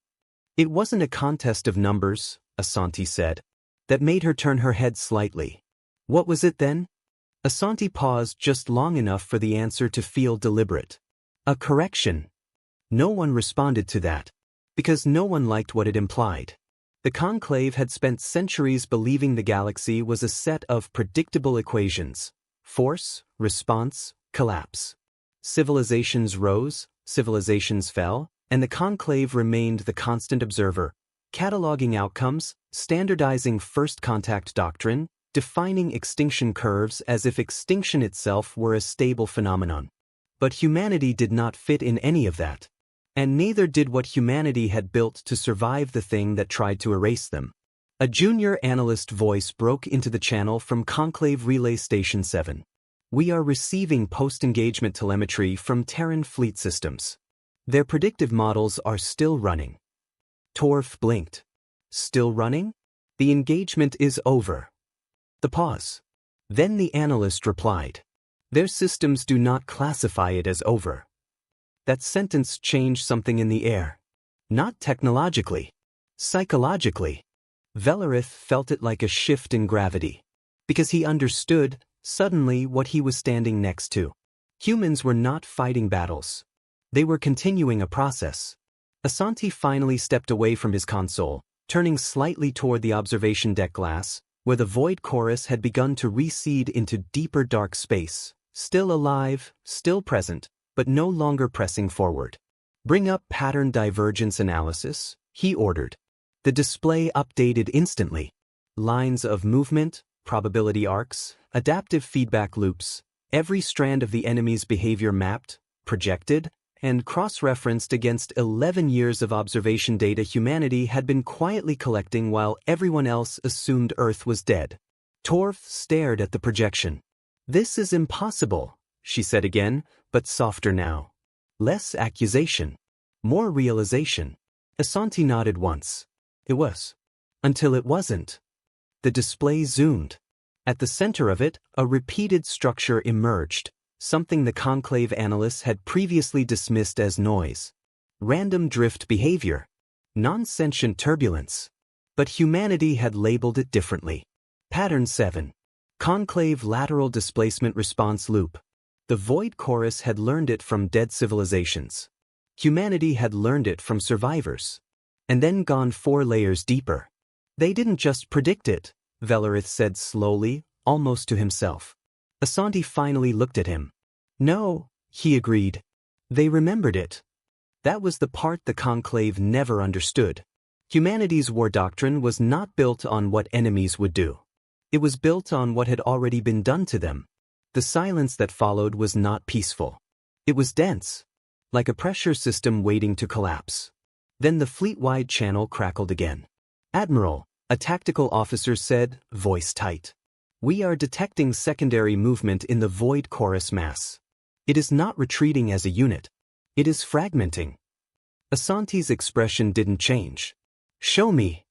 It wasn't a contest of numbers, Asanti said. That made her turn her head slightly. What was it then? Asanti paused just long enough for the answer to feel deliberate. A correction. No one responded to that. Because no one liked what it implied. The Conclave had spent centuries believing the galaxy was a set of predictable equations. Force, response, collapse. Civilizations rose, civilizations fell, and the Conclave remained the constant observer, cataloging outcomes, standardizing first contact doctrine, defining extinction curves as if extinction itself were a stable phenomenon. But humanity did not fit in any of that. And neither did what humanity had built to survive the thing that tried to erase them. A junior analyst voice broke into the channel from Conclave Relay Station 7. "We are receiving post-engagement telemetry from Terran fleet systems. Their predictive models are still running." Torf blinked. "Still running? The engagement is over." The pause. Then the analyst replied. "Their systems do not classify it as over." That sentence changed something in the air. Not technologically. Psychologically. Velarith felt it like a shift in gravity. Because he understood, suddenly, what he was standing next to. Humans were not fighting battles. They were continuing a process. Asanti finally stepped away from his console, turning slightly toward the observation deck glass, where the Void Chorus had begun to recede into deeper dark space, still alive, still present, but no longer pressing forward. "Bring up pattern divergence analysis," he ordered. The display updated instantly. Lines of movement, probability arcs, adaptive feedback loops, every strand of the enemy's behavior mapped, projected, and cross-referenced against 11 years of observation data humanity had been quietly collecting while everyone else assumed Earth was dead. Torf stared at the projection. "This is impossible," she said again, but softer now. Less accusation. More realization. Asanti nodded once. It was. Until it wasn't. The display zoomed. At the center of it, a repeated structure emerged, something the conclave analysts had previously dismissed as noise. Random drift behavior. Non-sentient turbulence. But humanity had labeled it differently. Pattern 7. Conclave lateral displacement response loop. The Void Chorus had learned it from dead civilizations. Humanity had learned it from survivors. And then gone 4 layers deeper. They didn't just predict it, Velarith said slowly, almost to himself. Asanti finally looked at him. No, he agreed. They remembered it. That was the part the Conclave never understood. Humanity's war doctrine was not built on what enemies would do. It was built on what had already been done to them. The silence that followed was not peaceful. It was dense, like a pressure system waiting to collapse. Then the fleet-wide channel crackled again. "Admiral," a tactical officer said, voice tight. "We are detecting secondary movement in the Void Chorus mass. It is not retreating as a unit. It is fragmenting." Asanti's expression didn't change. "Show me."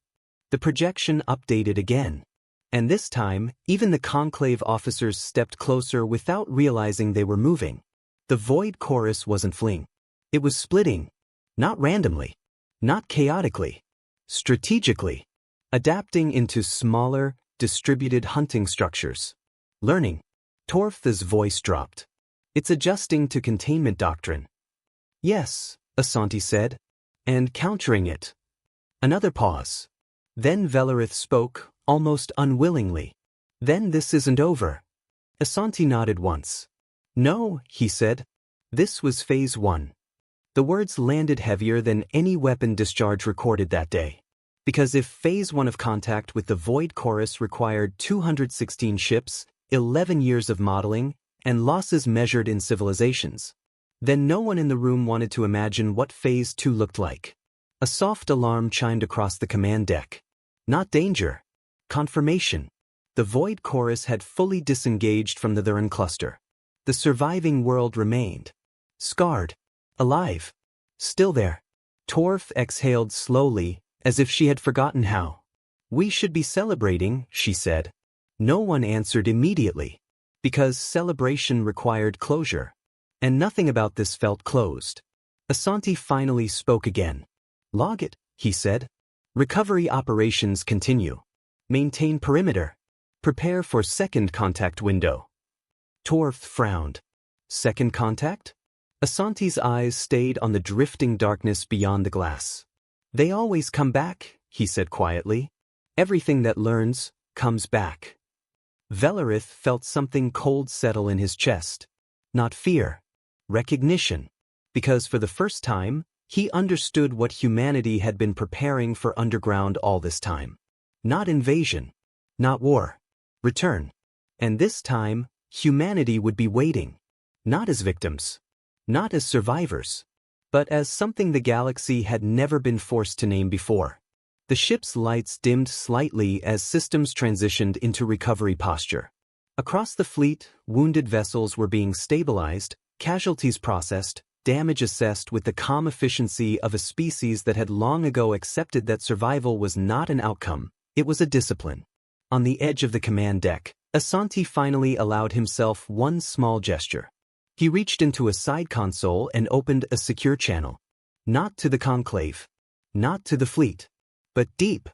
The projection updated again. And this time, even the Conclave officers stepped closer without realizing they were moving. The Void Chorus wasn't fleeing. It was splitting. Not randomly. Not chaotically. Strategically. Adapting into smaller, distributed hunting structures. Learning. Torf's voice dropped. "It's adjusting to containment doctrine." "Yes," Asanti said. "And countering it." Another pause. Then Velarith spoke, almost unwillingly. "Then this isn't over." Asanti nodded once. "No," he said. "This was Phase 1. The words landed heavier than any weapon discharge recorded that day. Because if Phase 1 of contact with the Void Chorus required 216 ships, 11 years of modeling, and losses measured in civilizations, then no one in the room wanted to imagine what Phase 2 looked like. A soft alarm chimed across the command deck. Not danger. Confirmation. The Void Chorus had fully disengaged from the Thurin cluster. The surviving world remained. Scarred. Alive. Still there. Torf exhaled slowly, as if she had forgotten how. "We should be celebrating," she said. No one answered immediately. Because celebration required closure. And nothing about this felt closed. Asanti finally spoke again. "Log it," he said. "Recovery operations continue. Maintain perimeter. Prepare for second contact window." Torf frowned. Second contact? Asanti's eyes stayed on the drifting darkness beyond the glass. "They always come back," he said quietly. "Everything that learns, comes back." Velarith felt something cold settle in his chest. Not fear. Recognition. Because for the first time, he understood what humanity had been preparing for underground all this time. Not invasion. Not war. Return. And this time, humanity would be waiting. Not as victims. Not as survivors. But as something the galaxy had never been forced to name before. The ship's lights dimmed slightly as systems transitioned into recovery posture. Across the fleet, wounded vessels were being stabilized, casualties processed, damage assessed with the calm efficiency of a species that had long ago accepted that survival was not an outcome, it was a discipline. On the edge of the command deck, Asanti finally allowed himself one small gesture. He reached into a side console and opened a secure channel. Not to the Conclave. Not to the fleet. But deep.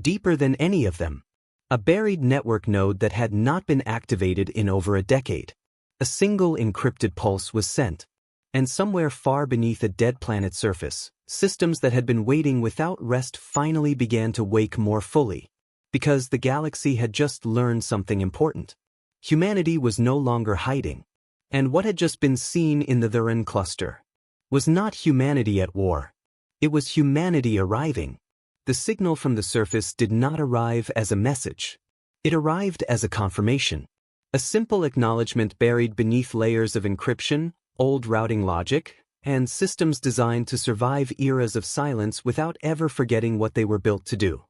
Deeper than any of them. A buried network node that had not been activated in over a decade. A single encrypted pulse was sent. And somewhere far beneath a dead planet's surface, systems that had been waiting without rest finally began to wake more fully. Because the galaxy had just learned something important. Humanity was no longer hiding. And what had just been seen in the Thurin cluster was not humanity at war. It was humanity arriving. The signal from the surface did not arrive as a message. It arrived as a confirmation. A simple acknowledgement buried beneath layers of encryption, old routing logic, and systems designed to survive eras of silence without ever forgetting what they were built to do.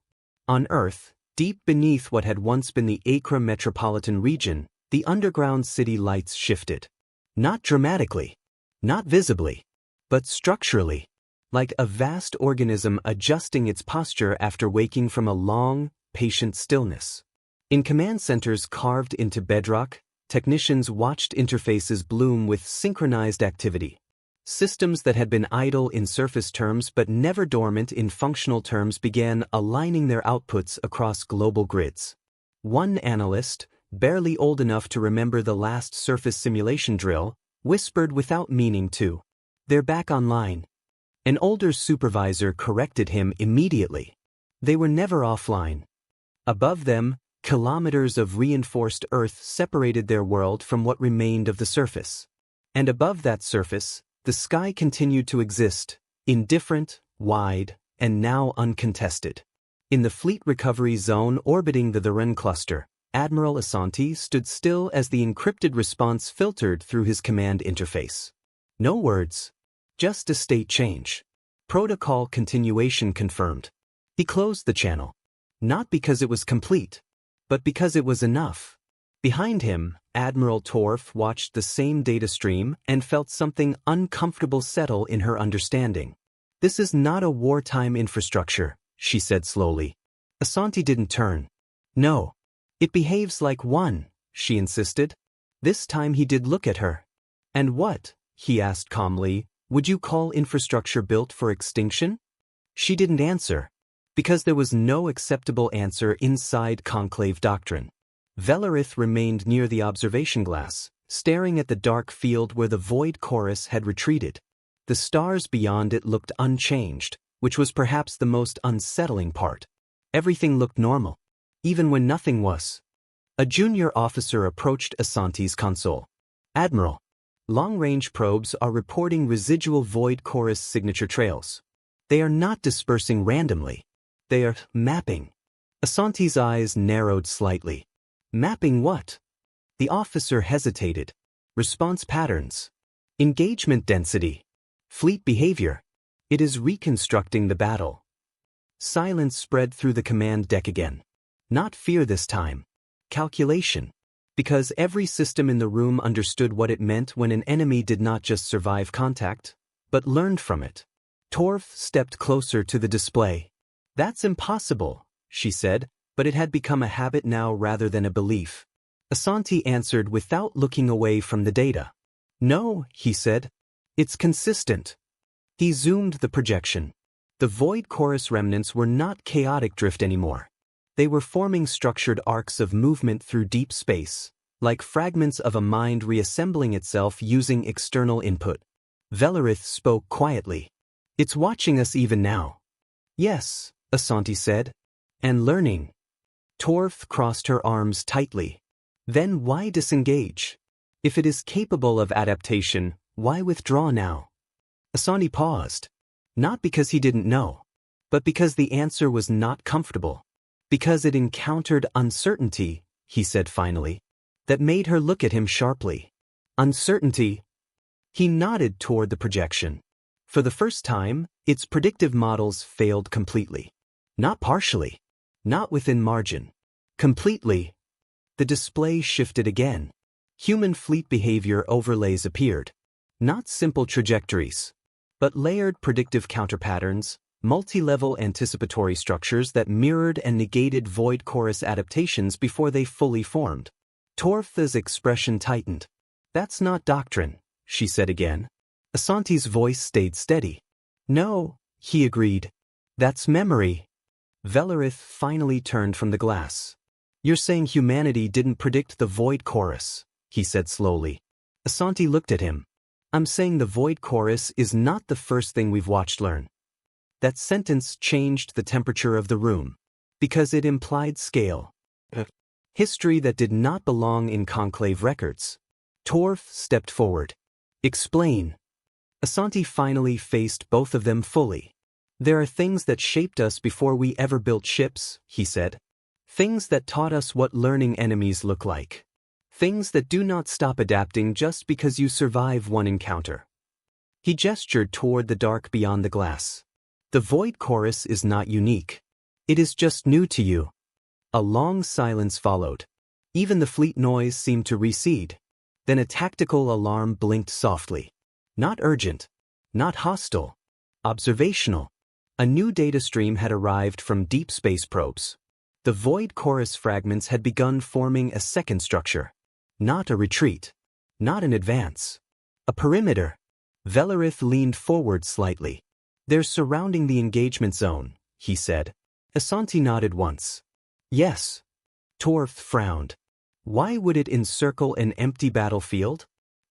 On Earth, deep beneath what had once been the Acre metropolitan region, the underground city lights shifted. Not dramatically, not visibly, but structurally, like a vast organism adjusting its posture after waking from a long, patient stillness. In command centers carved into bedrock, technicians watched interfaces bloom with synchronized activity. Systems that had been idle in surface terms but never dormant in functional terms began aligning their outputs across global grids. One analyst, barely old enough to remember the last surface simulation drill, whispered without meaning to, "They're back online." An older supervisor corrected him immediately. They were never offline. Above them, kilometers of reinforced Earth separated their world from what remained of the surface. And above that surface, the sky continued to exist, indifferent, wide, and now uncontested. In the fleet recovery zone orbiting the Thurin cluster, Admiral Asanti stood still as the encrypted response filtered through his command interface. No words, just a state change. Protocol continuation confirmed. He closed the channel. Not because it was complete, but because it was enough. Behind him, Admiral Torf watched the same data stream and felt something uncomfortable settle in her understanding. "This is not a wartime infrastructure," she said slowly. Asanti didn't turn. "No. It behaves like one," she insisted. This time he did look at her. "And what," he asked calmly, "would you call infrastructure built for extinction?" She didn't answer, because there was no acceptable answer inside conclave doctrine. Velarith remained near the observation glass, staring at the dark field where the void chorus had retreated. The stars beyond it looked unchanged, which was perhaps the most unsettling part. Everything looked normal, even when nothing was. A junior officer approached Asanti's console. "Admiral, long-range probes are reporting residual void chorus signature trails. They are not dispersing randomly. They are mapping." Asanti's eyes narrowed slightly. "Mapping what?" The officer hesitated. "Response patterns. Engagement density. Fleet behavior. It is reconstructing the battle." Silence spread through the command deck again. Not fear this time. Calculation. Because every system in the room understood what it meant when an enemy did not just survive contact, but learned from it. Torf stepped closer to the display. "That's impossible," she said, but it had become a habit now rather than a belief. Asanti answered without looking away from the data. "No," he said. "It's consistent." He zoomed the projection. The void chorus remnants were not chaotic drift anymore. They were forming structured arcs of movement through deep space, like fragments of a mind reassembling itself using external input. Velarith spoke quietly. "It's watching us even now." "Yes," Asanti said. "And learning." Torf crossed her arms tightly. "Then why disengage? If it is capable of adaptation, why withdraw now?" Asanti paused. Not because he didn't know, but because the answer was not comfortable. Because it encountered uncertainty, he said finally, that made her look at him sharply. "Uncertainty?" He nodded toward the projection. For the first time, its predictive models failed completely. Not partially. Not within margin. Completely. The display shifted again. Human fleet behavior overlays appeared. Not simple trajectories, but layered predictive counterpatterns, multi-level anticipatory structures that mirrored and negated void chorus adaptations before they fully formed. Torf's expression tightened. "That's not doctrine," she said again. Asanti's voice stayed steady. "No," he agreed. "That's memory." Velarith finally turned from the glass. "You're saying humanity didn't predict the void chorus," he said slowly. Asanti looked at him. "I'm saying the void chorus is not the first thing we've watched learn." That sentence changed the temperature of the room, because it implied scale. History that did not belong in conclave records. Torf stepped forward. "Explain." Asanti finally faced both of them fully. "There are things that shaped us before we ever built ships," he said. "Things that taught us what learning enemies look like. Things that do not stop adapting just because you survive one encounter." He gestured toward the dark beyond the glass. The void chorus is not unique. It is just new to you. A long silence followed. Even the fleet noise seemed to recede. Then a tactical alarm blinked softly. Not urgent. Not hostile. Observational. A new data stream had arrived from deep space probes. The void chorus fragments had begun forming a second structure. Not a retreat. Not an advance. A perimeter. Velarith leaned forward slightly. They're surrounding the engagement zone, he said. Asanti nodded once. Yes. Torf frowned. Why would it encircle an empty battlefield?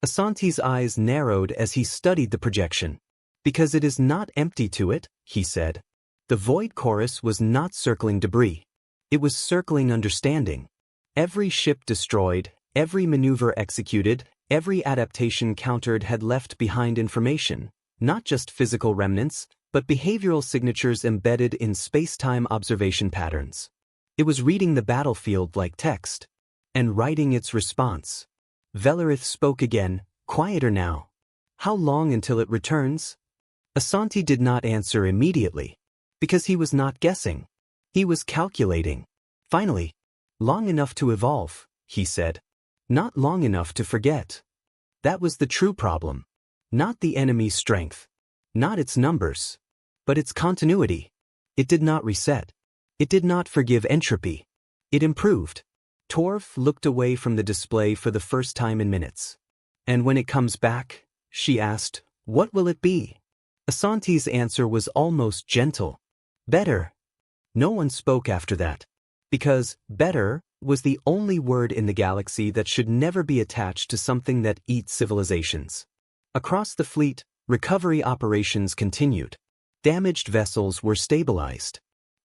Asanti's eyes narrowed as he studied the projection. Because it is not empty to it, he said. The void chorus was not circling debris. It was circling understanding. Every ship destroyed, every maneuver executed, every adaptation countered had left behind information, not just physical remnants, but behavioral signatures embedded in space-time observation patterns. It was reading the battlefield like text, and writing its response. Velarith spoke again, quieter now. How long until it returns? Asanti did not answer immediately, because he was not guessing. He was calculating. Finally, long enough to evolve, he said. Not long enough to forget. That was the true problem. Not the enemy's strength. Not its numbers. But its continuity. It did not reset. It did not forgive entropy. It improved. Torf looked away from the display for the first time in minutes. And when it comes back, she asked, what will it be? Asanti's answer was almost gentle. Better. No one spoke after that. Because better was the only word in the galaxy that should never be attached to something that eats civilizations. Across the fleet, recovery operations continued. Damaged vessels were stabilized.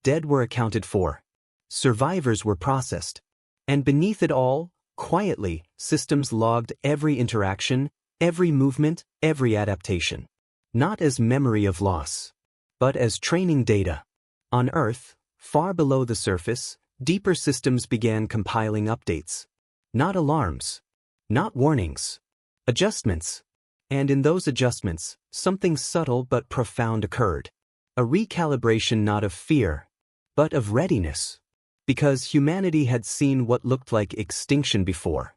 Dead were accounted for. Survivors were processed. And beneath it all, quietly, systems logged every interaction, every movement, every adaptation. Not as memory of loss, but as training data. On Earth, far below the surface, deeper systems began compiling updates. Not alarms. Not warnings. Adjustments. And in those adjustments, something subtle but profound occurred. A recalibration not of fear, but of readiness. Because humanity had seen what looked like extinction before.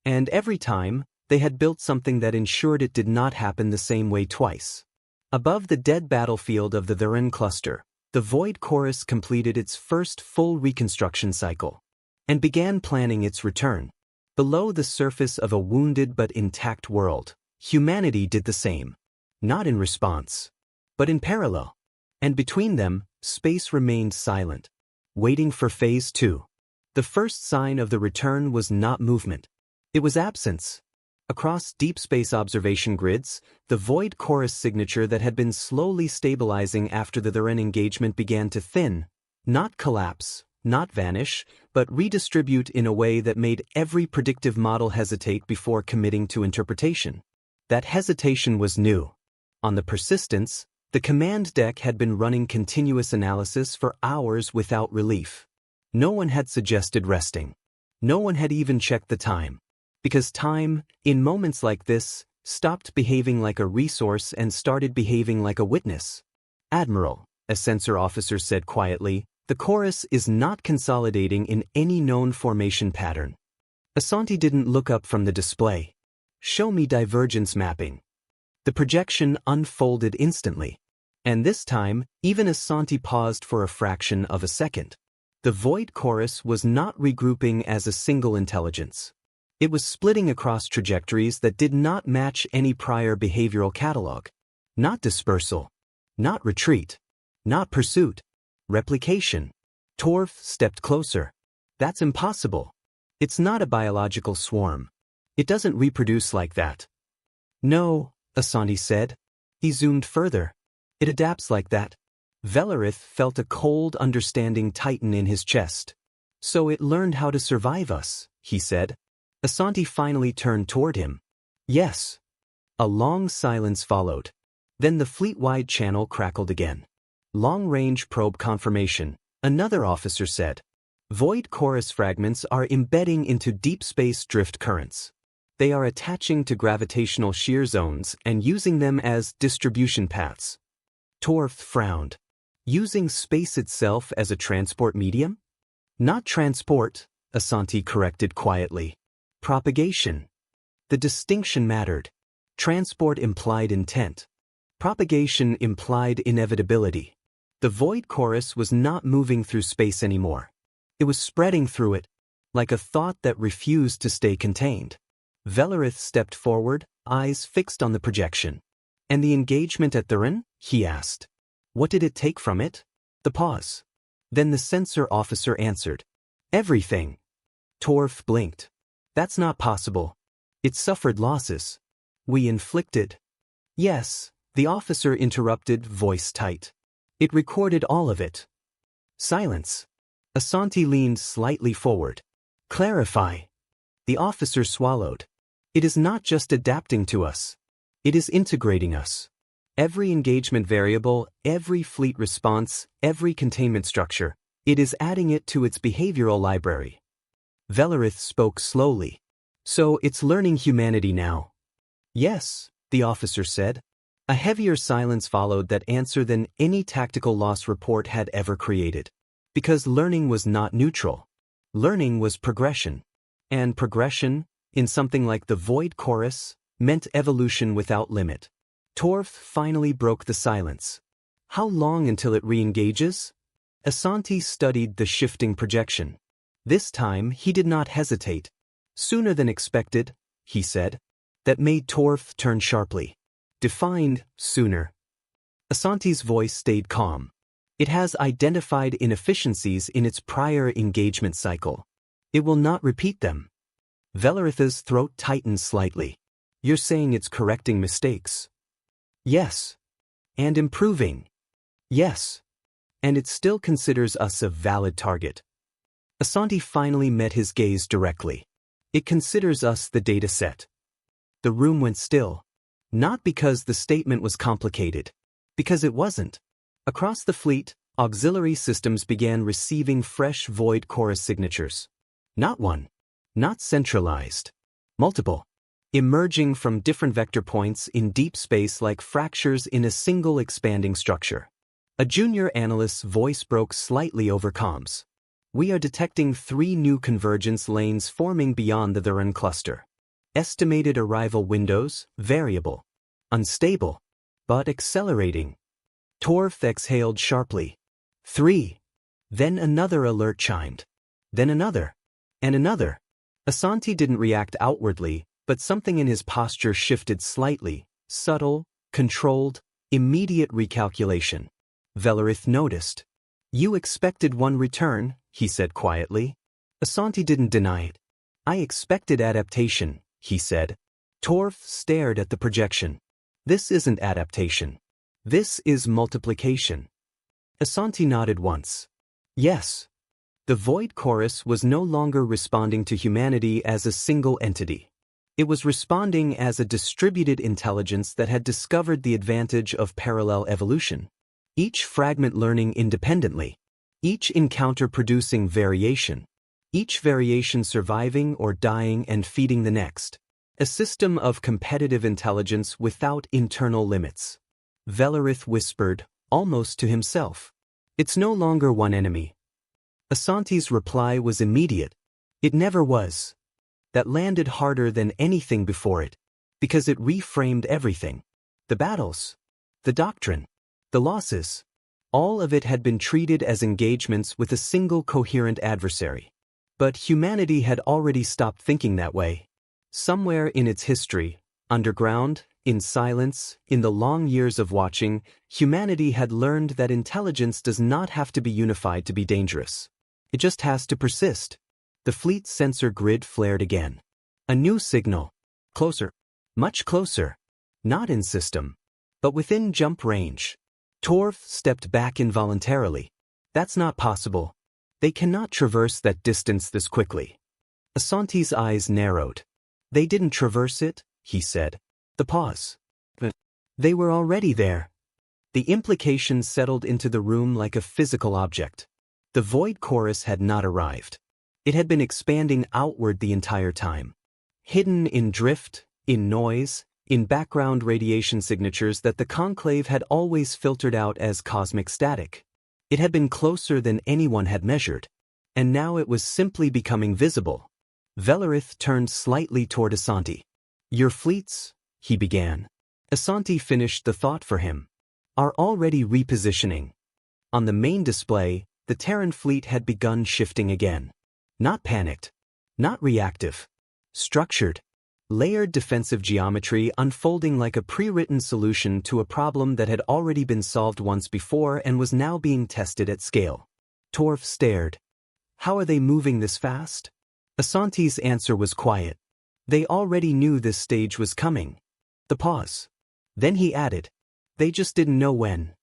And every time, they had built something that ensured it did not happen the same way twice. Above the dead battlefield of the Thurin cluster, the void chorus completed its first full reconstruction cycle, and began planning its return. Below the surface of a wounded but intact world, humanity did the same. Not in response, but in parallel. And between them, space remained silent, waiting for Phase 2. The first sign of the return was not movement. It was absence. Across deep space observation grids, the void chorus signature that had been slowly stabilizing after the Thurin engagement began to thin, not collapse, not vanish, but redistribute in a way that made every predictive model hesitate before committing to interpretation. That hesitation was new. On the persistence, the command deck had been running continuous analysis for hours without relief. No one had suggested resting. No one had even checked the time. Because time, in moments like this, stopped behaving like a resource and started behaving like a witness. Admiral, a sensor officer said quietly, the chorus is not consolidating in any known formation pattern. Asanti didn't look up from the display. Show me divergence mapping. The projection unfolded instantly. And this time, even Asanti paused for a fraction of a second. The void chorus was not regrouping as a single intelligence. It was splitting across trajectories that did not match any prior behavioral catalog. Not dispersal. Not retreat. Not pursuit. Replication. Torf stepped closer. That's impossible. It's not a biological swarm. It doesn't reproduce like that. No, Asanti said. He zoomed further. It adapts like that. Velarith felt a cold understanding tighten in his chest. So it learned how to survive us, he said. Asanti finally turned toward him. Yes. A long silence followed. Then the fleet-wide channel crackled again. Long-range probe confirmation, another officer said. Void chorus fragments are embedding into deep space drift currents. They are attaching to gravitational shear zones and using them as distribution paths. Torf frowned. Using space itself as a transport medium? Not transport, Asanti corrected quietly. Propagation. The distinction mattered. Transport implied intent. Propagation implied inevitability. The void chorus was not moving through space anymore. It was spreading through it, like a thought that refused to stay contained. Velarith stepped forward, eyes fixed on the projection. And the engagement at Thurin? He asked. What did it take from it? The pause. Then the sensor officer answered. Everything. Torf blinked. That's not possible. It suffered losses. We inflicted. Yes, the officer interrupted, voice tight. It recorded all of it. Silence. Asanti leaned slightly forward. Clarify. The officer swallowed. It is not just adapting to us. It is integrating us. Every engagement variable, every fleet response, every containment structure, it is adding it to its behavioral library. Velarith spoke slowly. So it's learning humanity now. Yes, the officer said. A heavier silence followed that answer than any tactical loss report had ever created. Because learning was not neutral. Learning was progression. And progression, in something like the void chorus, meant evolution without limit. Torf finally broke the silence. How long until it re-engages? Asanti studied the shifting projection. This time he did not hesitate. Sooner than expected, he said. That made Torf turn sharply. Defined, sooner. Asanti's voice stayed calm. It has identified inefficiencies in its prior engagement cycle. It will not repeat them. Velarith's throat tightened slightly. You're saying it's correcting mistakes? Yes. And improving? Yes. And it still considers us a valid target. Asanti finally met his gaze directly. It considers us the data set. The room went still. Not because the statement was complicated. Because it wasn't. Across the fleet, auxiliary systems began receiving fresh void chorus signatures. Not one. Not centralized. Multiple. Emerging from different vector points in deep space like fractures in a single expanding structure. A junior analyst's voice broke slightly over comms. We are detecting 3 new convergence lanes forming beyond the Thurin cluster. Estimated arrival windows, variable. Unstable. But accelerating. Torf exhaled sharply. 3. Then another alert chimed. Then another. And another. Asanti didn't react outwardly, but something in his posture shifted slightly, subtle, controlled, immediate recalculation. Velarith noticed. You expected one return, he said quietly. Asanti didn't deny it. I expected adaptation, he said. Torf stared at the projection. This isn't adaptation. This is multiplication. Asanti nodded once. Yes. The void chorus was no longer responding to humanity as a single entity. It was responding as a distributed intelligence that had discovered the advantage of parallel evolution. Each fragment learning independently. Each encounter producing variation. Each variation surviving or dying and feeding the next. A system of competitive intelligence without internal limits. Velarith whispered, almost to himself. It's no longer one enemy. Asanti's reply was immediate. It never was. That landed harder than anything before it, because it reframed everything. The battles. The doctrine. The losses. All of it had been treated as engagements with a single coherent adversary. But humanity had already stopped thinking that way. Somewhere in its history, underground, in silence, in the long years of watching, humanity had learned that intelligence does not have to be unified to be dangerous. It just has to persist. The fleet sensor grid flared again. A new signal. Closer. Much closer. Not in system, but within jump range. Torf stepped back involuntarily. That's not possible. They cannot traverse that distance this quickly. Asanti's eyes narrowed. They didn't traverse it, he said. The pause. But they were already there. The implication settled into the room like a physical object. The void chorus had not arrived. It had been expanding outward the entire time. hidden in drift, in noise, in background radiation signatures that the conclave had always filtered out as cosmic static. It had been closer than anyone had measured, and now it was simply becoming visible. Velarith turned slightly toward Asanti. "Your fleets," he began. Asanti finished the thought for him. "Are already repositioning." On the main display, the Terran fleet had begun shifting again. Not panicked. Not reactive. Structured. Layered defensive geometry unfolding like a pre-written solution to a problem that had already been solved once before and was now being tested at scale. Torf stared. "How are they moving this fast?" Asanti's answer was quiet. "They already knew this stage was coming." The pause. Then he added, "They just didn't know when."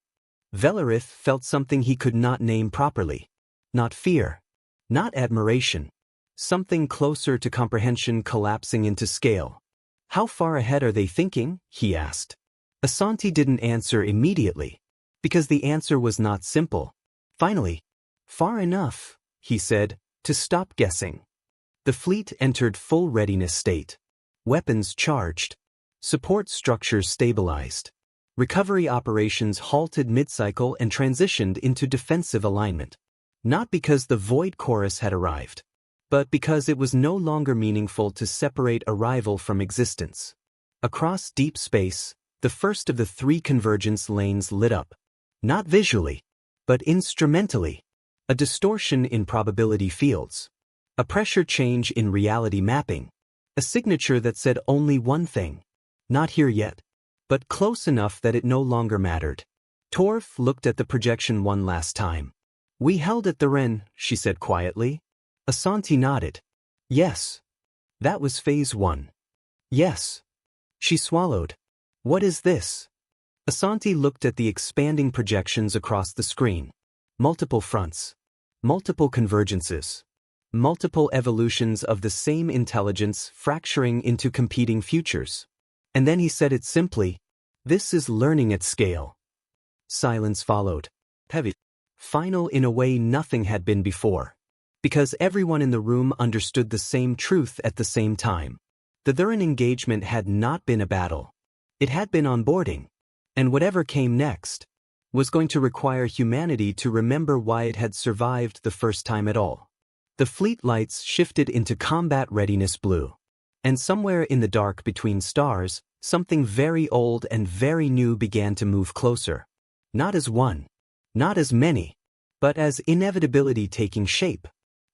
Velarith felt something he could not name properly. Not fear. Not admiration. Something closer to comprehension collapsing into scale. "How far ahead are they thinking?" he asked. Asanti didn't answer immediately, because the answer was not simple. Finally, "Far enough," he said, "to stop guessing." The fleet entered full readiness state. Weapons charged. Support structures stabilized. Recovery operations halted mid-cycle and transitioned into defensive alignment. Not because the Void Chorus had arrived, but because it was no longer meaningful to separate arrival from existence. Across deep space, the first of the 3 convergence lanes lit up. Not visually, but instrumentally. A distortion in probability fields. A pressure change in reality mapping. A signature that said only one thing. Not here yet, but close enough that it no longer mattered. Torf looked at the projection one last time. "We held at the Ren," she said quietly. Asanti nodded. "Yes. That was phase 1. "Yes." She swallowed. "What is this?" Asanti looked at the expanding projections across the screen. Multiple fronts. Multiple convergences. Multiple evolutions of the same intelligence fracturing into competing futures. And then he said it simply, "This is learning at scale." Silence followed. Heavy. Final in a way nothing had been before. Because everyone in the room understood the same truth at the same time. The Thuran engagement had not been a battle. It had been onboarding. And whatever came next was going to require humanity to remember why it had survived the first time at all. The fleet lights shifted into combat readiness blue. And somewhere in the dark between stars, something very old and very new began to move closer. Not as one. Not as many. But as inevitability taking shape.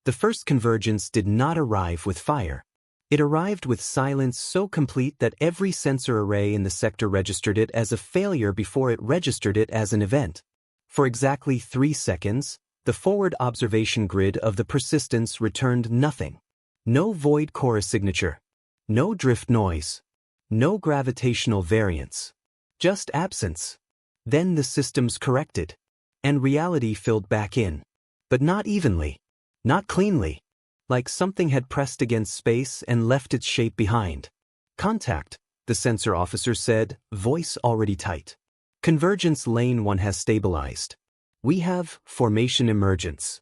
The first convergence did not arrive with fire. It arrived with silence so complete that every sensor array in the sector registered it as a failure before it registered it as an event. For exactly 3 seconds, the forward observation grid of the persistence returned nothing. No void chorus signature. No drift noise. No gravitational variance. Just absence. Then the systems corrected. And reality filled back in. But not evenly. Not cleanly. Like something had pressed against space and left its shape behind. "Contact," the sensor officer said, voice already tight. "Convergence lane 1 has stabilized. We have formation emergence."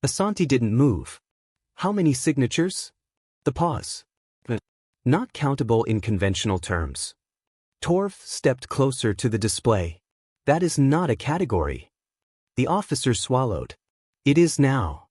Asanti didn't move. "How many signatures?" The pause. "Not countable in conventional terms." Torf stepped closer to the display. "That is not a category." The officer swallowed. "It is now."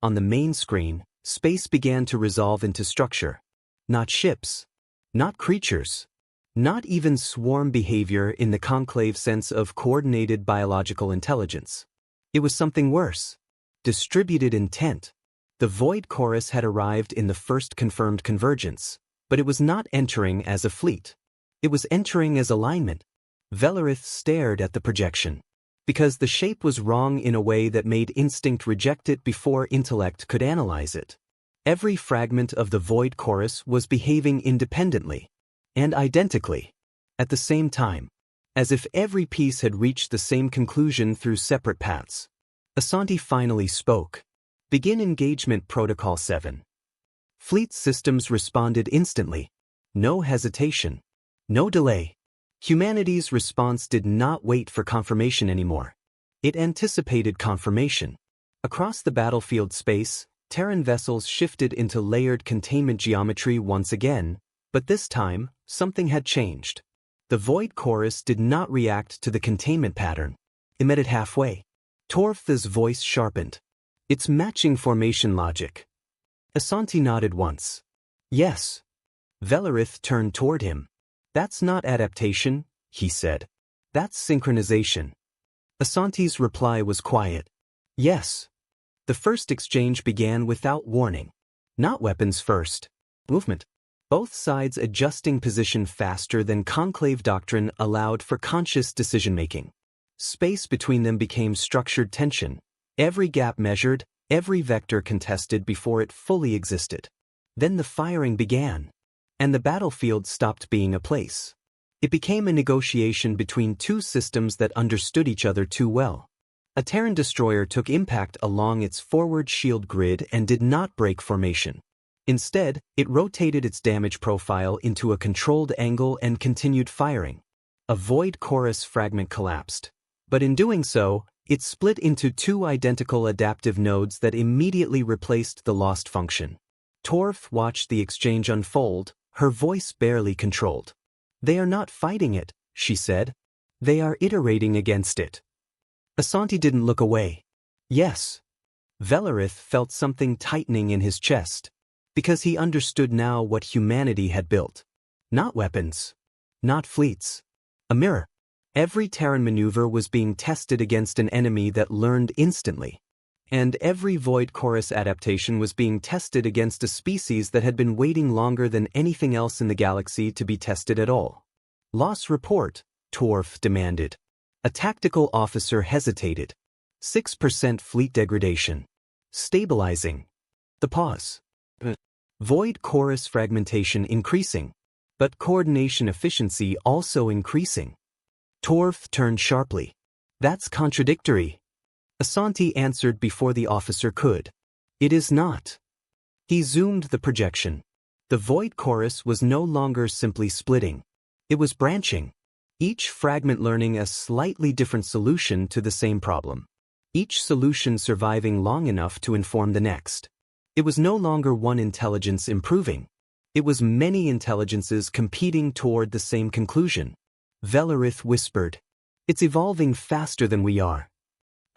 On the main screen, space began to resolve into structure. Not ships. Not creatures. Not even swarm behavior in the conclave sense of coordinated biological intelligence. It was something worse. Distributed intent. The Void Chorus had arrived in the first confirmed convergence, but it was not entering as a fleet. It was entering as alignment. Velarith stared at the projection. Because the shape was wrong in a way that made instinct reject it before intellect could analyze it. Every fragment of the Void Chorus was behaving independently. And identically. At the same time. As if every piece had reached the same conclusion through separate paths. Asanti finally spoke. "Begin engagement protocol 7. Fleet systems responded instantly. No hesitation. No delay. Humanity's response did not wait for confirmation anymore. It anticipated confirmation. Across the battlefield space, Terran vessels shifted into layered containment geometry once again, but this time, something had changed. The Void Chorus did not react to the containment pattern. It met it halfway. Torf's voice sharpened. It's matching formation logic. Asanti nodded once. Yes. Velarith turned toward him. That's not adaptation, he said. That's synchronization. Asanti's reply was quiet. Yes. The first exchange began without warning. Not weapons first. Movement. Both sides adjusting position faster than conclave doctrine allowed for conscious decision-making. Space between them became structured tension, every gap measured, every vector contested before it fully existed. Then the firing began, and the battlefield stopped being a place. It became a negotiation between two systems that understood each other too well. A Terran destroyer took impact along its forward shield grid and did not break formation. Instead, it rotated its damage profile into a controlled angle and continued firing. A Void Chorus fragment collapsed. But in doing so, it split into two identical adaptive nodes that immediately replaced the lost function. Torf watched the exchange unfold, her voice barely controlled. They are not fighting it, she said. They are iterating against it. Asanti didn't look away. Yes. Velarith felt something tightening in his chest, because he understood now what humanity had built. Not weapons. Not fleets. A mirror. Every Terran maneuver was being tested against an enemy that learned instantly. And every Void Chorus adaptation was being tested against a species that had been waiting longer than anything else in the galaxy to be tested at all. Loss report, Torf demanded. A tactical officer hesitated. 6% fleet degradation. Stabilizing. The pause. Void Chorus fragmentation increasing, but coordination efficiency also increasing. Torf turned sharply. That's contradictory. Asanti answered before the officer could. It is not. He zoomed the projection. The Void Chorus was no longer simply splitting. It was branching. Each fragment learning a slightly different solution to the same problem. Each solution surviving long enough to inform the next. It was no longer one intelligence improving. It was many intelligences competing toward the same conclusion. Velarith whispered. It's evolving faster than we are.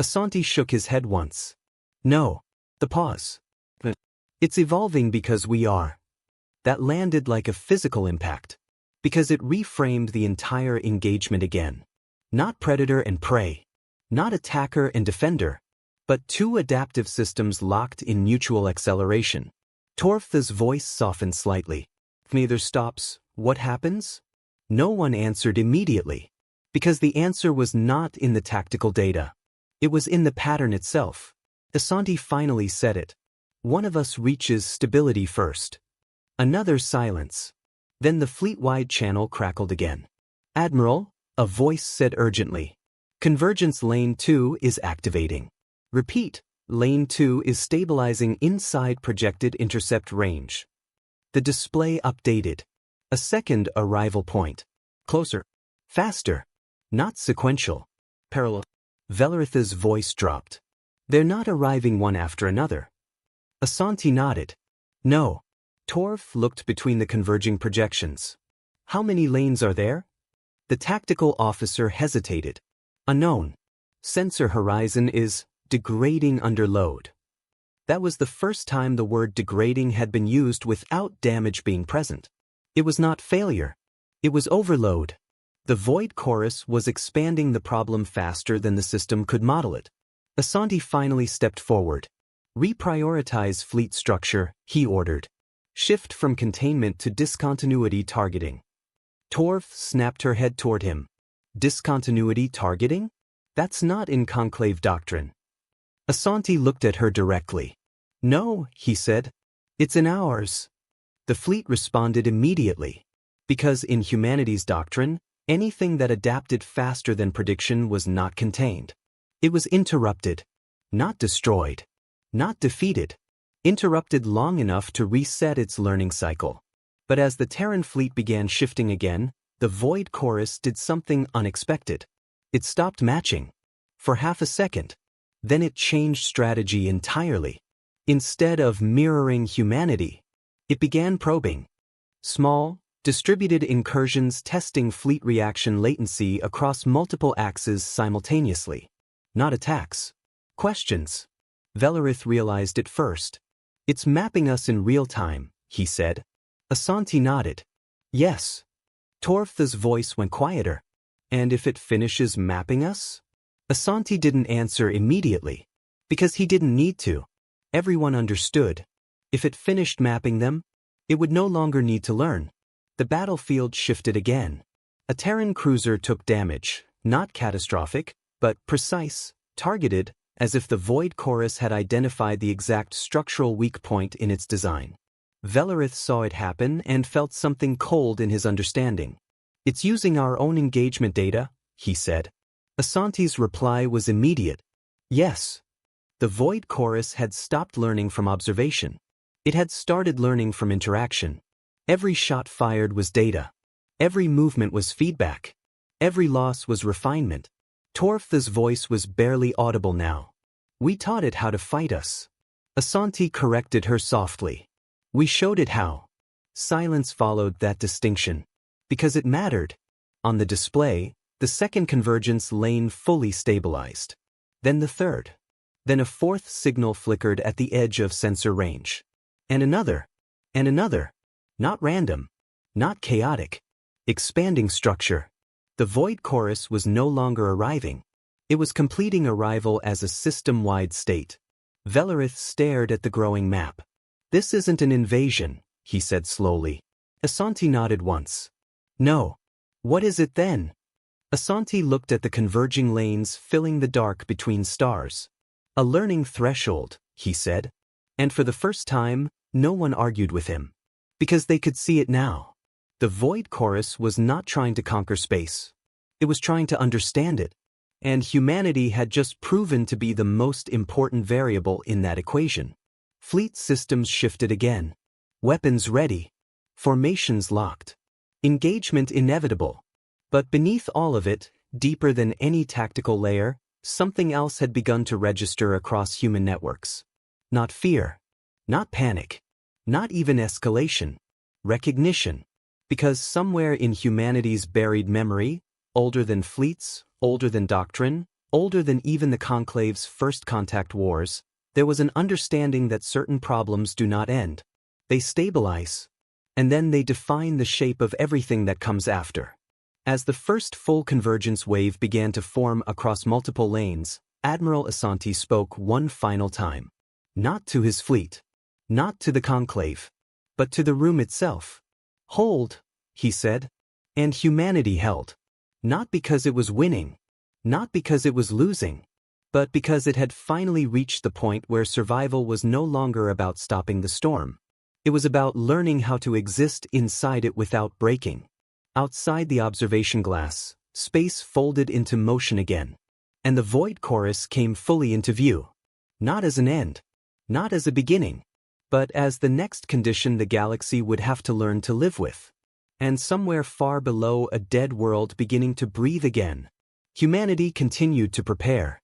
Asanti shook his head once. No. The pause. It's evolving because we are. That landed like a physical impact. Because it reframed the entire engagement again. Not predator and prey. Not attacker and defender. But two adaptive systems locked in mutual acceleration. Torf's voice softened slightly. If neither stops, what happens? No one answered immediately. Because the answer was not in the tactical data. It was in the pattern itself. Asanti finally said it. One of us reaches stability first. Another silence. Then the fleet-wide channel crackled again. Admiral, a voice said urgently. Convergence Lane 2 is activating. Repeat, Lane 2 is stabilizing inside projected intercept range. The display updated. A second arrival point. Closer. Faster. Not sequential. Parallel. Velarith's voice dropped. They're not arriving one after another. Asanti nodded. No. Torf looked between the converging projections. How many lanes are there? The tactical officer hesitated. Unknown. Sensor horizon is degrading under load. That was the first time the word degrading had been used without damage being present. It was not failure. It was overload. The Void Chorus was expanding the problem faster than the system could model it. Asanti finally stepped forward. Reprioritize fleet structure, he ordered. Shift from containment to discontinuity targeting. Torf snapped her head toward him. Discontinuity targeting? That's not in conclave doctrine. Asanti looked at her directly. No, he said. It's in ours. The fleet responded immediately. Because in humanity's doctrine, anything that adapted faster than prediction was not contained. It was interrupted. Not destroyed. Not defeated. Interrupted long enough to reset its learning cycle. But as the Terran fleet began shifting again, the Void Chorus did something unexpected. It stopped matching. For half a second. Then it changed strategy entirely. Instead of mirroring humanity, it began probing. Small, distributed incursions testing fleet reaction latency across multiple axes simultaneously. Not attacks. Questions. Velarith realized it first. It's mapping us in real time, he said. Asanti nodded. Yes. Torf's voice went quieter. And if it finishes mapping us? Asanti didn't answer immediately. Because he didn't need to. Everyone understood. If it finished mapping them, it would no longer need to learn. The battlefield shifted again. A Terran cruiser took damage, not catastrophic, but precise, targeted, as if the Void Chorus had identified the exact structural weak point in its design. Velarith saw it happen and felt something cold in his understanding. It's using our own engagement data, he said. Asanti's reply was immediate. Yes. The Void Chorus had stopped learning from observation. It had started learning from interaction. Every shot fired was data. Every movement was feedback. Every loss was refinement. Torf's voice was barely audible now. We taught it how to fight us. Asanti corrected her softly. We showed it how. Silence followed that distinction. Because it mattered. On the display, the second convergence lane fully stabilized. Then the third. Then a fourth signal flickered at the edge of sensor range. And another. And another. Not random. Not chaotic. Expanding structure. The Void Chorus was no longer arriving. It was completing arrival as a system-wide state. Velarith stared at the growing map. This isn't an invasion, he said slowly. Asanti nodded once. No. What is it then? Asanti looked at the converging lanes filling the dark between stars. A learning threshold, he said. And for the first time, no one argued with him. Because they could see it now. The Void Chorus was not trying to conquer space. It was trying to understand it. And humanity had just proven to be the most important variable in that equation. Fleet systems shifted again. Weapons ready. Formations locked. Engagement inevitable. But beneath all of it, deeper than any tactical layer, something else had begun to register across human networks. Not fear. Not panic. Not even escalation. Recognition. Because somewhere in humanity's buried memory, older than fleets, older than doctrine, older than even the Conclave's first contact wars, there was an understanding that certain problems do not end. They stabilize. And then they define the shape of everything that comes after. As the first full convergence wave began to form across multiple lanes, Admiral Asanti spoke one final time. Not to his fleet. Not to the Conclave. But to the room itself. Hold, he said. And humanity held. Not because it was winning. Not because it was losing. But because it had finally reached the point where survival was no longer about stopping the storm. It was about learning how to exist inside it without breaking. Outside the observation glass, space folded into motion again. And the Void Chorus came fully into view. Not as an end. Not as a beginning. But as the next condition the galaxy would have to learn to live with. And somewhere far below a dead world beginning to breathe again, humanity continued to prepare.